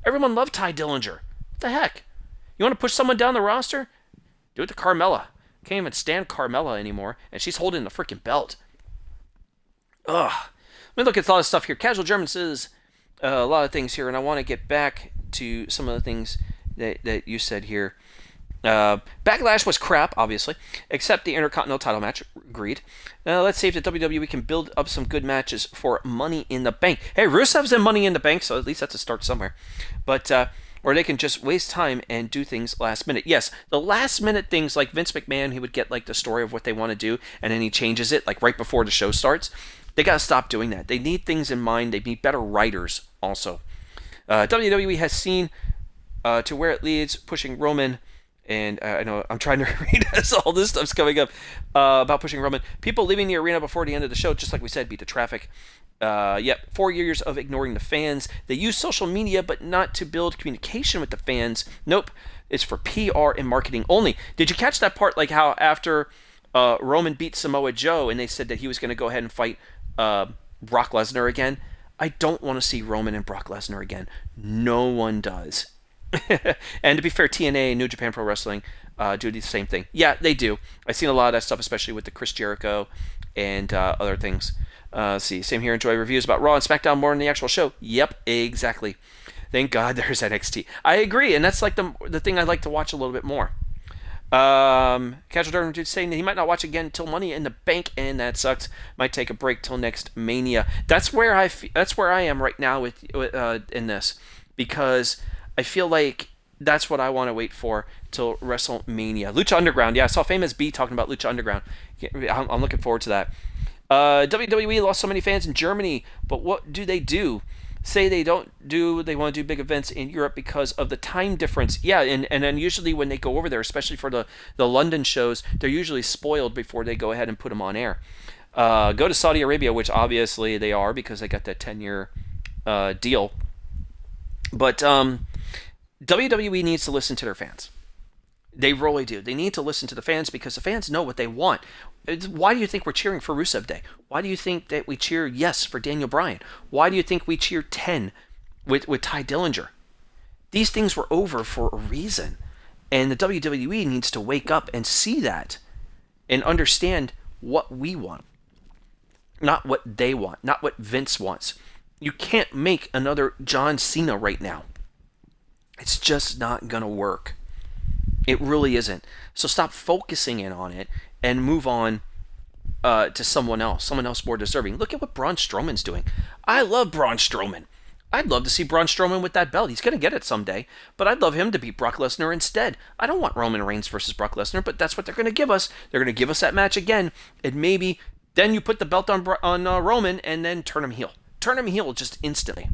Everyone loved Ty Dillinger. What the heck? You want to push someone down the roster? Do it to Carmella. Can't even stand Carmella anymore, and she's holding the freaking belt. Ugh. Let me look at a lot of stuff here. Casual German says a lot of things here, and I want to get back to some of the things that you said here. Backlash was crap, obviously, except the Intercontinental title match. Agreed. Let's see if the WWE can build up some good matches for Money in the Bank. Hey, Rusev's in Money in the Bank, so at least that's a start somewhere. But or they can just waste time and do things last minute. Yes, the last minute things like Vince McMahon, he would get like the story of what they want to do, and then he changes it like right before the show starts. They got to stop doing that. They need things in mind. They need better writers also. WWE has seen to where it leads, pushing Roman, and I know I'm trying to read as all this stuff's coming up about pushing Roman. People leaving the arena before the end of the show, just like we said, beat the traffic. 4 years of ignoring the fans. They use social media, but not to build communication with the fans. Nope, it's for PR and marketing only. Did you catch that part, like how after Roman beat Samoa Joe, and they said that he was going to go ahead and fight Brock Lesnar again? I don't want to see Roman and Brock Lesnar again. No one does. And to be fair, TNA and New Japan Pro Wrestling do the same thing. Yeah, they do. I've seen a lot of that stuff, especially with the Chris Jericho and other things. See, same here. Enjoy reviews about Raw and SmackDown more than the actual show. Yep, exactly. Thank God there's NXT. I agree, and that's like the thing I'd like to watch a little bit more. Casual Darwin dude saying that he might not watch again until Money in the Bank, and that sucks. Might take a break till next Mania. That's where I am right now with in this, because I feel like that's what I want to wait for till WrestleMania. Lucha Underground. Yeah, I saw Famous B talking about Lucha Underground. I'm looking forward to that. WWE lost so many fans in Germany, but what do they do? say they want to do big events in Europe because of the time difference. Yeah, and then usually when they go over there, especially for the London shows, they're usually spoiled before they go ahead and put them on air. Go to Saudi Arabia, which obviously they are because they got that 10-year deal. But WWE needs to listen to their fans. They really do. They need to listen to the fans because the fans know what they want. Why do you think we're cheering for Rusev Day? Why do you think that we cheer yes for Daniel Bryan? Why do you think we cheer 10 with Ty Dillinger? These things were over for a reason. And the WWE needs to wake up and see that and understand what we want. Not what they want. Not what Vince wants. You can't make another John Cena right now. It's just not going to work. It really isn't. So stop focusing in on it and move on to someone else more deserving. Look at what Braun Strowman's doing. I love Braun Strowman. I'd love to see Braun Strowman with that belt. He's going to get it someday, but I'd love him to beat Brock Lesnar instead. I don't want Roman Reigns versus Brock Lesnar, but that's what they're going to give us. They're going to give us that match again, and maybe then you put the belt on Roman and then turn him heel. Turn him heel just instantly.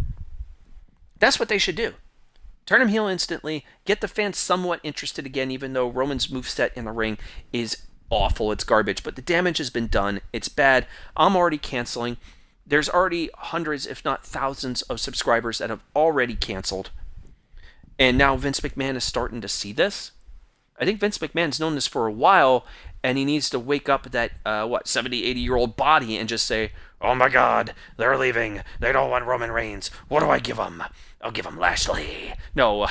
That's what they should do. Turn him heel instantly. Get the fans somewhat interested again, even though Roman's moveset in the ring is awful. It's garbage. But the damage has been done. It's bad. I'm already canceling. There's already hundreds, if not thousands, of subscribers that have already canceled. And now Vince McMahon is starting to see this. I think Vince McMahon's known this for a while, and he needs to wake up that, 70, 80-year-old body and just say, oh my God, they're leaving. They don't want Roman Reigns. What do I give them? I'll give them Lashley. No,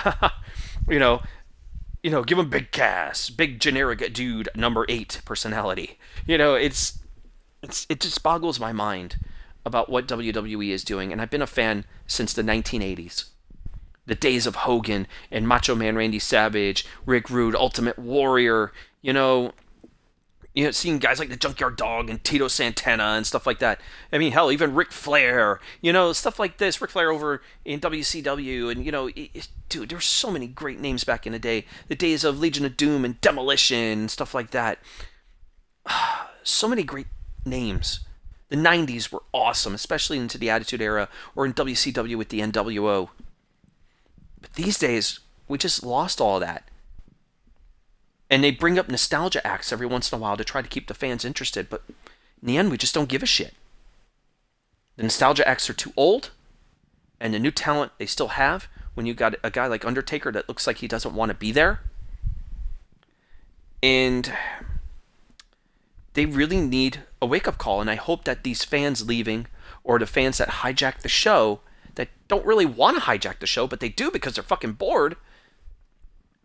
give him Big Cass, big generic dude, number 8 personality. It just boggles my mind about what WWE is doing, and I've been a fan since the 1980s. The days of Hogan and Macho Man Randy Savage, Rick Rude, Ultimate Warrior, seeing guys like the Junkyard Dog and Tito Santana and stuff like that. I mean, hell, even Ric Flair, stuff like this. Ric Flair over in WCW, and, dude, there's so many great names back in the day. The days of Legion of Doom and Demolition and stuff like that. So many great names. The 90s were awesome, especially into the Attitude Era or in WCW with the NWO. But these days, we just lost all that. And they bring up nostalgia acts every once in a while to try to keep the fans interested, but in the end, we just don't give a shit. The nostalgia acts are too old, and the new talent they still have, when you got a guy like Undertaker that looks like he doesn't want to be there. And they really need a wake-up call, and I hope that these fans leaving, or the fans that hijack the show, that don't really want to hijack the show, but they do because they're fucking bored,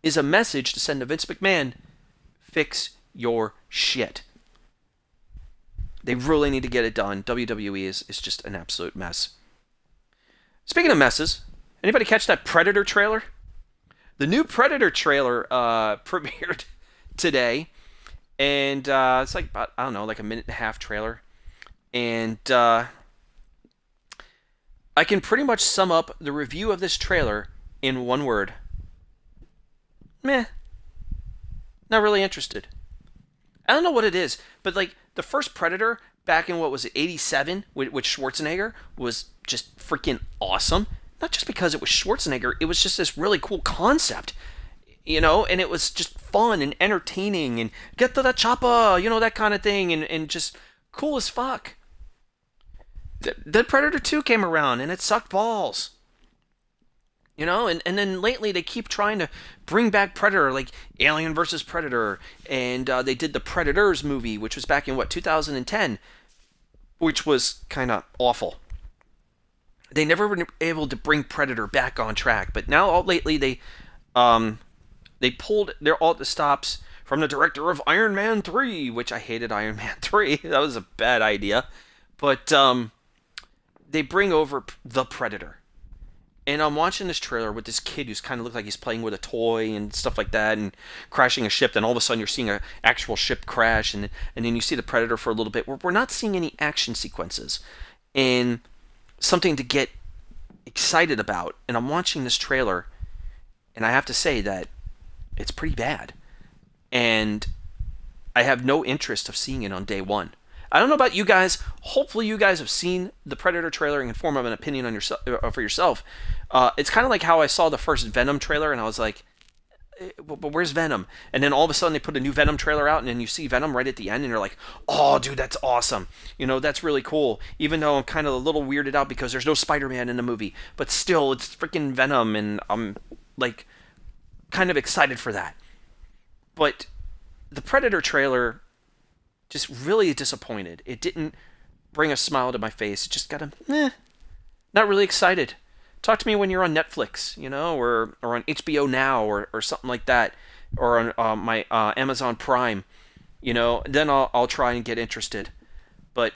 is a message to send to Vince McMahon: fix your shit. They really need to get it done. WWE is just an absolute mess. Speaking of messes, anybody catch that Predator trailer? The new Predator trailer premiered today, and it's like about, I don't know, like a minute and a half trailer, and I can pretty much sum up the review of this trailer in one word. Meh. Not really interested. I don't know what it is, but like the first Predator back in, what was it, 87 with Schwarzenegger was just freaking awesome. Not just because it was Schwarzenegger, it was just this really cool concept, and it was just fun and entertaining and get to the chopper, that kind of thing, and just cool as fuck. Then Predator 2 came around and it sucked balls. And then lately they keep trying to bring back Predator, like Alien vs. Predator, and they did the Predators movie, which was back in, 2010, which was kind of awful. They never were able to bring Predator back on track, but now lately they pulled all the stops from the director of Iron Man 3, which I hated Iron Man 3. That was a bad idea. But they bring over the Predator. And I'm watching this trailer with this kid who's kind of looked like he's playing with a toy and stuff like that, and crashing a ship. Then all of a sudden you're seeing an actual ship crash, and then you see the Predator for a little bit. We're not seeing any action sequences and something to get excited about. And I'm watching this trailer, and I have to say that it's pretty bad. And I have no interest of seeing it on day one. I don't know about you guys. Hopefully you guys have seen the Predator trailer and can form an opinion on yourself for yourself. It's kind of like how I saw the first Venom trailer and I was like, but where's Venom? And then all of a sudden they put a new Venom trailer out and then you see Venom right at the end and you're like, oh, dude, that's awesome. That's really cool. Even though I'm kind of a little weirded out because there's no Spider-Man in the movie. But still, it's freaking Venom and I'm like kind of excited for that. But the Predator trailer just really disappointed. It didn't bring a smile to my face. It just got not really excited. Talk to me when you're on Netflix, or on HBO Now or something like that, or on my Amazon Prime, then I'll try and get interested. But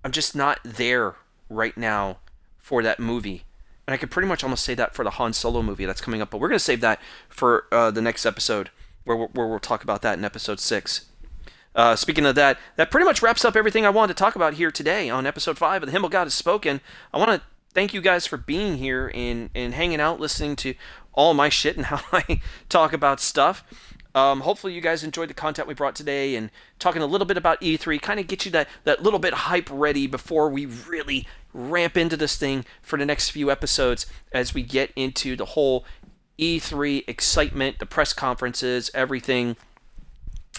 I'm just not there right now for that movie. And I could pretty much almost say that for the Han Solo movie that's coming up. But we're going to save that for the next episode, where we'll talk about that in episode 6. Speaking of that pretty much wraps up everything I wanted to talk about here today on episode 5 of the Himmelgod Has Spoken. I want to thank you guys for being here and hanging out, listening to all my shit and how I talk about stuff. Hopefully you guys enjoyed the content we brought today and talking a little bit about E3, kind of get you that little bit hype ready before we really ramp into this thing for the next few episodes as we get into the whole E3 excitement, the press conferences, everything.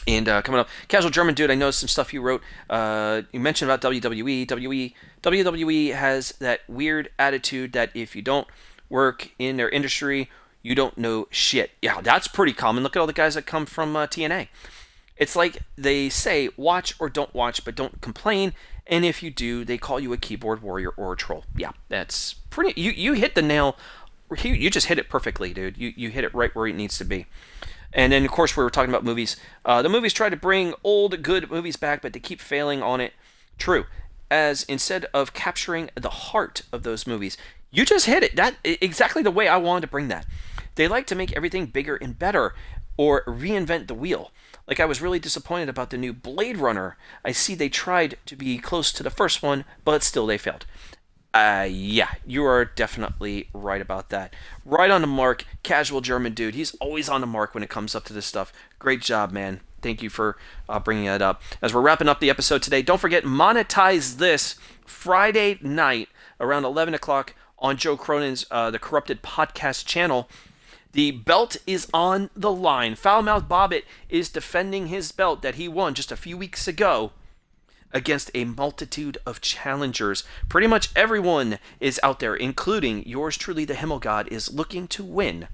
And coming up, Casual German Dude, I know some stuff you wrote. You mentioned about WWE. WWE has that weird attitude that if you don't work in their industry, you don't know shit. Yeah, that's pretty common. Look at all the guys that come from TNA. It's like they say, watch or don't watch, but don't complain. And if you do, they call you a keyboard warrior or a troll. Yeah, that's pretty... You hit the nail. You just hit it perfectly, dude. You hit it right where it needs to be. And then, of course, we were talking about movies. The movies try to bring old, good movies back, but they keep failing on it. True. As instead of capturing the heart of those movies, you just hit it. That exactly the way I wanted to bring that. They like to make everything bigger and better, or reinvent the wheel. Like, I was really disappointed about the new Blade Runner. I see they tried to be close to the first one, but still they failed. Yeah, you are definitely right about that. Right on the mark, Casual German Dude. He's always on the mark when it comes up to this stuff. Great job, man. Thank you for bringing that up. As we're wrapping up the episode today, don't forget, monetize this Friday night around 11 o'clock on Joe Cronin's The Corrupted Podcast channel. The belt is on the line. Foulmouth Bobbit is defending his belt that he won just a few weeks ago against a multitude of challengers. Pretty much everyone is out there, including yours truly, the Himmelgod, is looking to win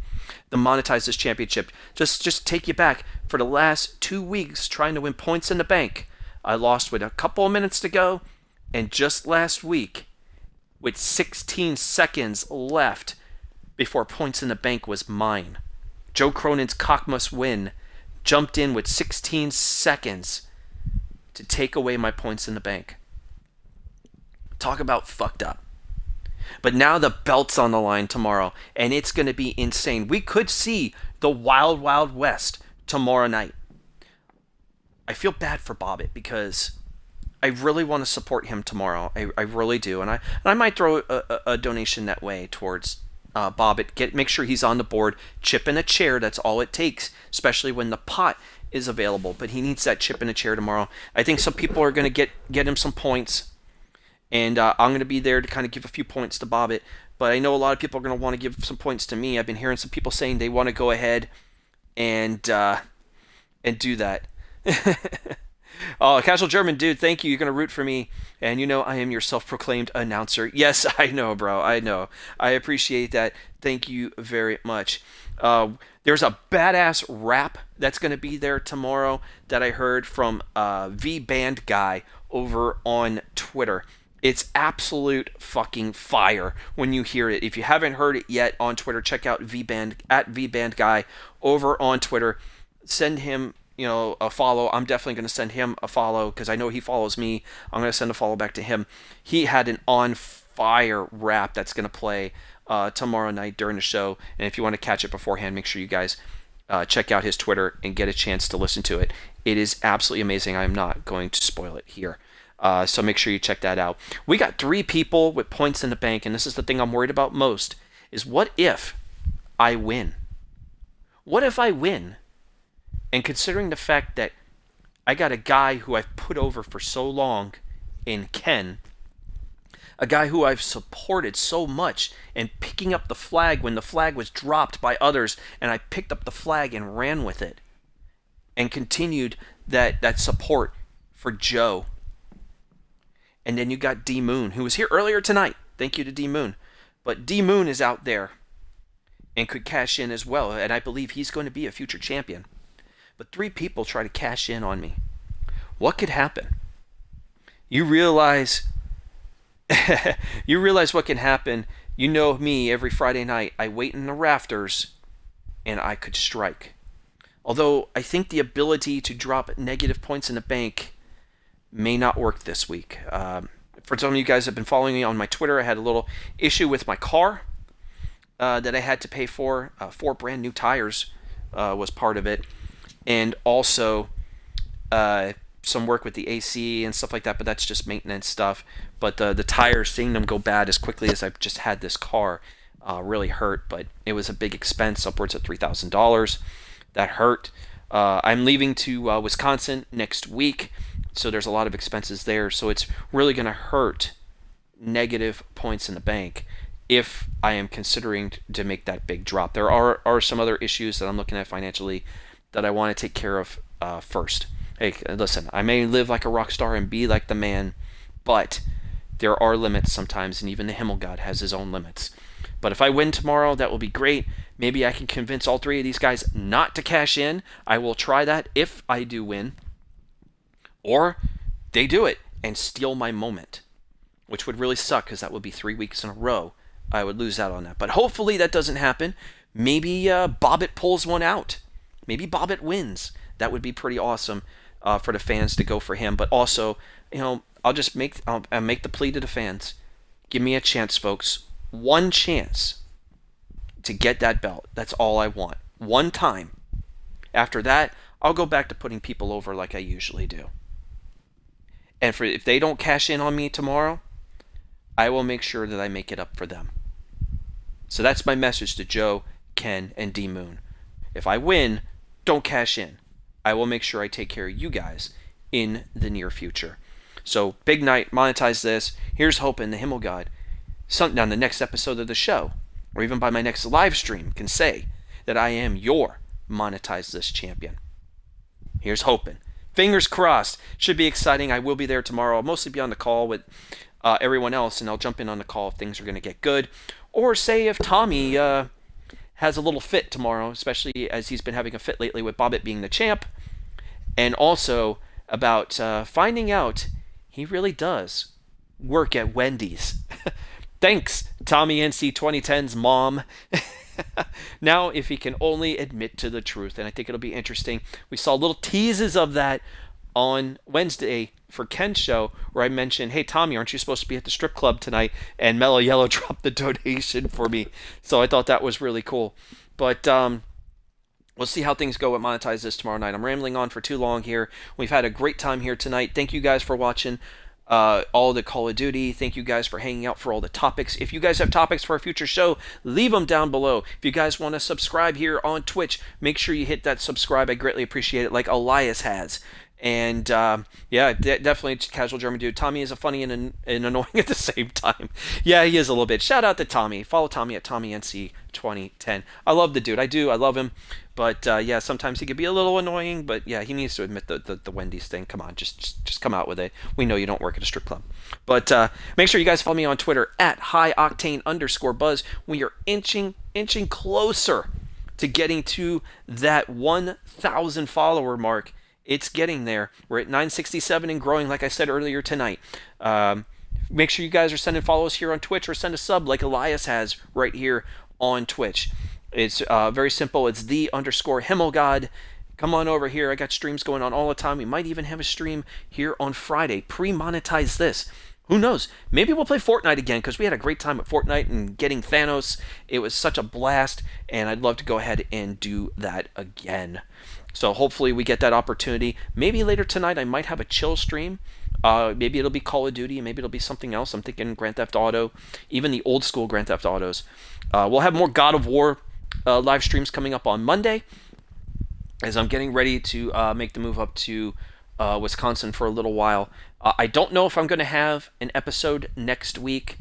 the Monetize This Championship. Just take you back. For the last 2 weeks trying to win points in the bank, I lost with a couple of minutes to go, and just last week, with 16 seconds left before points in the bank was mine, Joe Cronin's Cock Must Win jumped in with 16 seconds to take away my points in the bank. Talk about fucked up. But now the belt's on the line tomorrow, and it's going to be insane. We could see the Wild Wild West tomorrow night. I feel bad for Bobbit because I really want to support him tomorrow. I really do, and I might throw a donation that way towards Bobbit. Make sure he's on the board. Chip in a chair. That's all it takes, especially when the pot is available, but he needs that chip in a chair tomorrow. I think some people are going to get him some points, and I'm going to be there to kind of give a few points to Bobbit, but I know a lot of people are going to want to give some points to me. I've been hearing some people saying they want to go ahead and do that. Oh, Casual German Dude, thank you. You're going to root for me, and I am your self-proclaimed announcer. Yes, I know, bro. I know. I appreciate that. Thank you very much. There's a badass rap that's going to be there tomorrow that I heard from V-Band Guy over on Twitter. It's absolute fucking fire when you hear it. If you haven't heard it yet on Twitter, check out V-Band, at V-Band Guy over on Twitter. Send him a follow. I'm definitely going to send him a follow because I know he follows me. I'm going to send a follow back to him. He had an on fire rap that's going to play tomorrow night during the show, and if you want to catch it beforehand, make sure you guys check out his Twitter and get a chance to listen to it. It is absolutely amazing. I'm not going to spoil it here, so make sure you check that out. We got 3 people with points in the bank, and this is the thing I'm worried about most, is what if I win? What if I win? And considering the fact that I got a guy who I've put over for so long in Ken, a guy who I've supported so much, and picking up the flag when the flag was dropped by others, and I picked up the flag and ran with it and continued that support for Joe. And then you got D Moon, who was here earlier tonight. Thank you to D Moon. But D Moon is out there and could cash in as well, and I believe he's going to be a future champion. But 3 people try to cash in on me. What could happen? You realize what can happen. You know me, every Friday night I wait in the rafters and I could strike. Although I think the ability to drop negative points in the bank may not work this week. For some of you guys that have been following me on my Twitter, I had a little issue with my car that I had to pay for. 4 brand new tires was part of it. And also some work with the AC and stuff like that, but that's just maintenance stuff. But the tires, seeing them go bad as quickly as I've just had this car really hurt. But it was a big expense, upwards of $3,000. That hurt. I'm leaving to Wisconsin next week, so there's a lot of expenses there. So it's really going to hurt negative points in the bank if I am considering to make that big drop. There are some other issues that I'm looking at financially that I want to take care of first. Hey, listen, I may live like a rock star and be like the man, but there are limits sometimes, and even the Himmelgod has his own limits. But if I win tomorrow, that will be great. Maybe I can convince all 3 of these guys not to cash in. I will try that if I do win. Or they do it and steal my moment, which would really suck because that would be 3 weeks in a row. I would lose out on that. But hopefully that doesn't happen. Maybe Bobbit pulls one out. Maybe Bobbit wins. That would be pretty awesome for the fans to go for him. But also, I'll just make the plea to the fans. Give me a chance, folks. One chance to get that belt. That's all I want. One time. After that, I'll go back to putting people over like I usually do. And if they don't cash in on me tomorrow, I will make sure that I make it up for them. So that's my message to Joe, Ken, and D Moon. If I win, don't cash in. I will make sure I take care of you guys in the near future. So, big night, monetize this. Here's hoping the Himmelgod, something on the next episode of the show, or even by my next live stream, can say that I am your monetize this champion. Here's hoping. Fingers crossed. Should be exciting. I will be there tomorrow. I'll mostly be on the call with everyone else, and I'll jump in on the call if things are going to get good. Or say if Tommy has a little fit tomorrow, especially as he's been having a fit lately with Bobbit being the champ. And also about finding out he really does work at Wendy's. Thanks, Tommy NC 2010's mom. Now, if he can only admit to the truth, and I think it'll be interesting. We saw little teases of that on Wednesday for Ken's show, where I mentioned, hey, Tommy, aren't you supposed to be at the strip club tonight? And Mellow Yellow dropped the donation for me. So I thought that was really cool. But we'll see how things go at Monetize This tomorrow night. I'm rambling on for too long here. We've had a great time here tonight. Thank you guys for watching all the Call of Duty. Thank you guys for hanging out for all the topics. If you guys have topics for a future show, leave them down below. If you guys want to subscribe here on Twitch, make sure you hit that subscribe. I greatly appreciate it, like Elias has. And yeah, definitely Casual German Dude. Tommy is a funny and annoying at the same time. Yeah, he is a little bit. Shout out to Tommy. Follow Tommy at TommyNC2010. I love the dude. I do. I love him. But yeah, sometimes he could be a little annoying. But yeah, he needs to admit the Wendy's thing. Come on, just come out with it. We know you don't work at a strip club. But make sure you guys follow me on Twitter at @highoctane_buzz. We are inching closer to getting to that 1,000 follower mark. It's getting there. We're at 967 and growing, like I said earlier tonight. Make sure you guys are sending follows here on Twitch, or send a sub like Elias has right here on Twitch. It's very simple. It's _Himmelgod. Come on over here. I got streams going on all the time. We might even have a stream here on Friday. Pre-monetize this. Who knows? Maybe we'll play Fortnite again, because we had a great time at Fortnite and getting Thanos. It was such a blast, and I'd love to go ahead and do that again. So hopefully we get that opportunity. Maybe later tonight I might have a chill stream. Maybe it'll be Call of Duty. Maybe it'll be something else. I'm thinking Grand Theft Auto. Even the old school Grand Theft Autos. We'll have more God of War live streams coming up on Monday, as I'm getting ready to make the move up to Wisconsin for a little while. I don't know if I'm going to have an episode next week.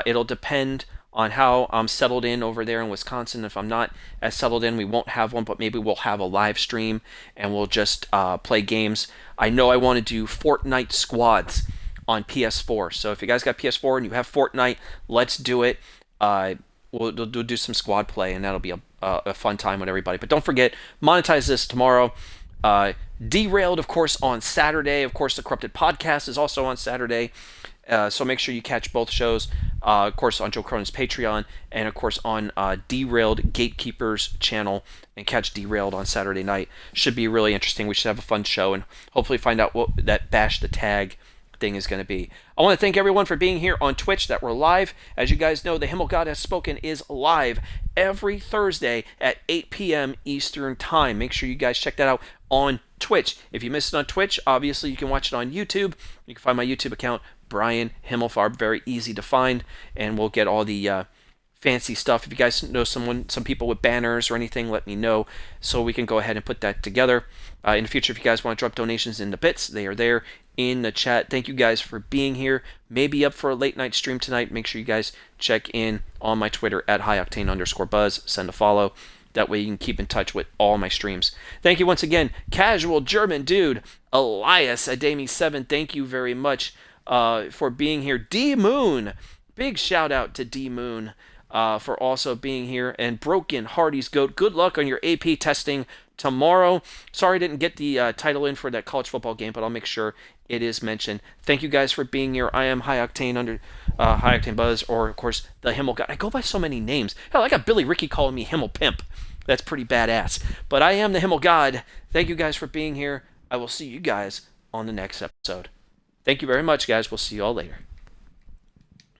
It'll depend on how I'm settled in over there in Wisconsin. If I'm not as settled in, we won't have one, but maybe we'll have a live stream and we'll just play games. I know I want to do Fortnite squads on PS4. So if you guys got PS4 and you have Fortnite, let's do it. We'll do some squad play, and that'll be a fun time with everybody. But don't forget, monetize this tomorrow. Derailed, of course, on Saturday. Of course, the Corrupted Podcast is also on Saturday. So make sure you catch both shows, of course, on Joe Cronin's Patreon, and of course on Derailed Gatekeepers channel, and catch Derailed on Saturday night. Should be really interesting. We should have a fun show, and hopefully find out what that Bash the Tag thing is going to be. I want to thank everyone for being here on Twitch that we're live. As you guys know, the Himmelgod Has Spoken is live every Thursday at 8 p.m. Eastern Time. Make sure you guys check that out on Twitch. If you missed it on Twitch, obviously you can watch it on YouTube. You can find my YouTube account, Brian Himmelfarb, very easy to find, and we'll get all the fancy stuff. If you guys know some people with banners or anything, let me know so we can go ahead and put that together. In the future, if you guys want to drop donations in the bits, they are there in the chat. Thank you guys for being here. Maybe up for a late night stream tonight. Make sure you guys check in on my Twitter at highoctane_buzz. Send a follow. That way you can keep in touch with all my streams. Thank you once again, Casual German Dude, Elias Ademi7. Thank you very much for being here. D Moon, big shout out to D Moon for also being here. And Broken Hardy's Goat, good luck on your AP testing tomorrow. Sorry I didn't get the title in for that college football game, but I'll make sure it is mentioned. Thank you guys for being here. I am High Octane Buzz, or of course the Himmel God. I go by so many names. Hell, I got Billy Ricky calling me Himmel Pimp. That's pretty badass. But I am the Himmel God. Thank you guys for being here. I will see you guys on the next episode. Thank you very much, guys. We'll see you all later.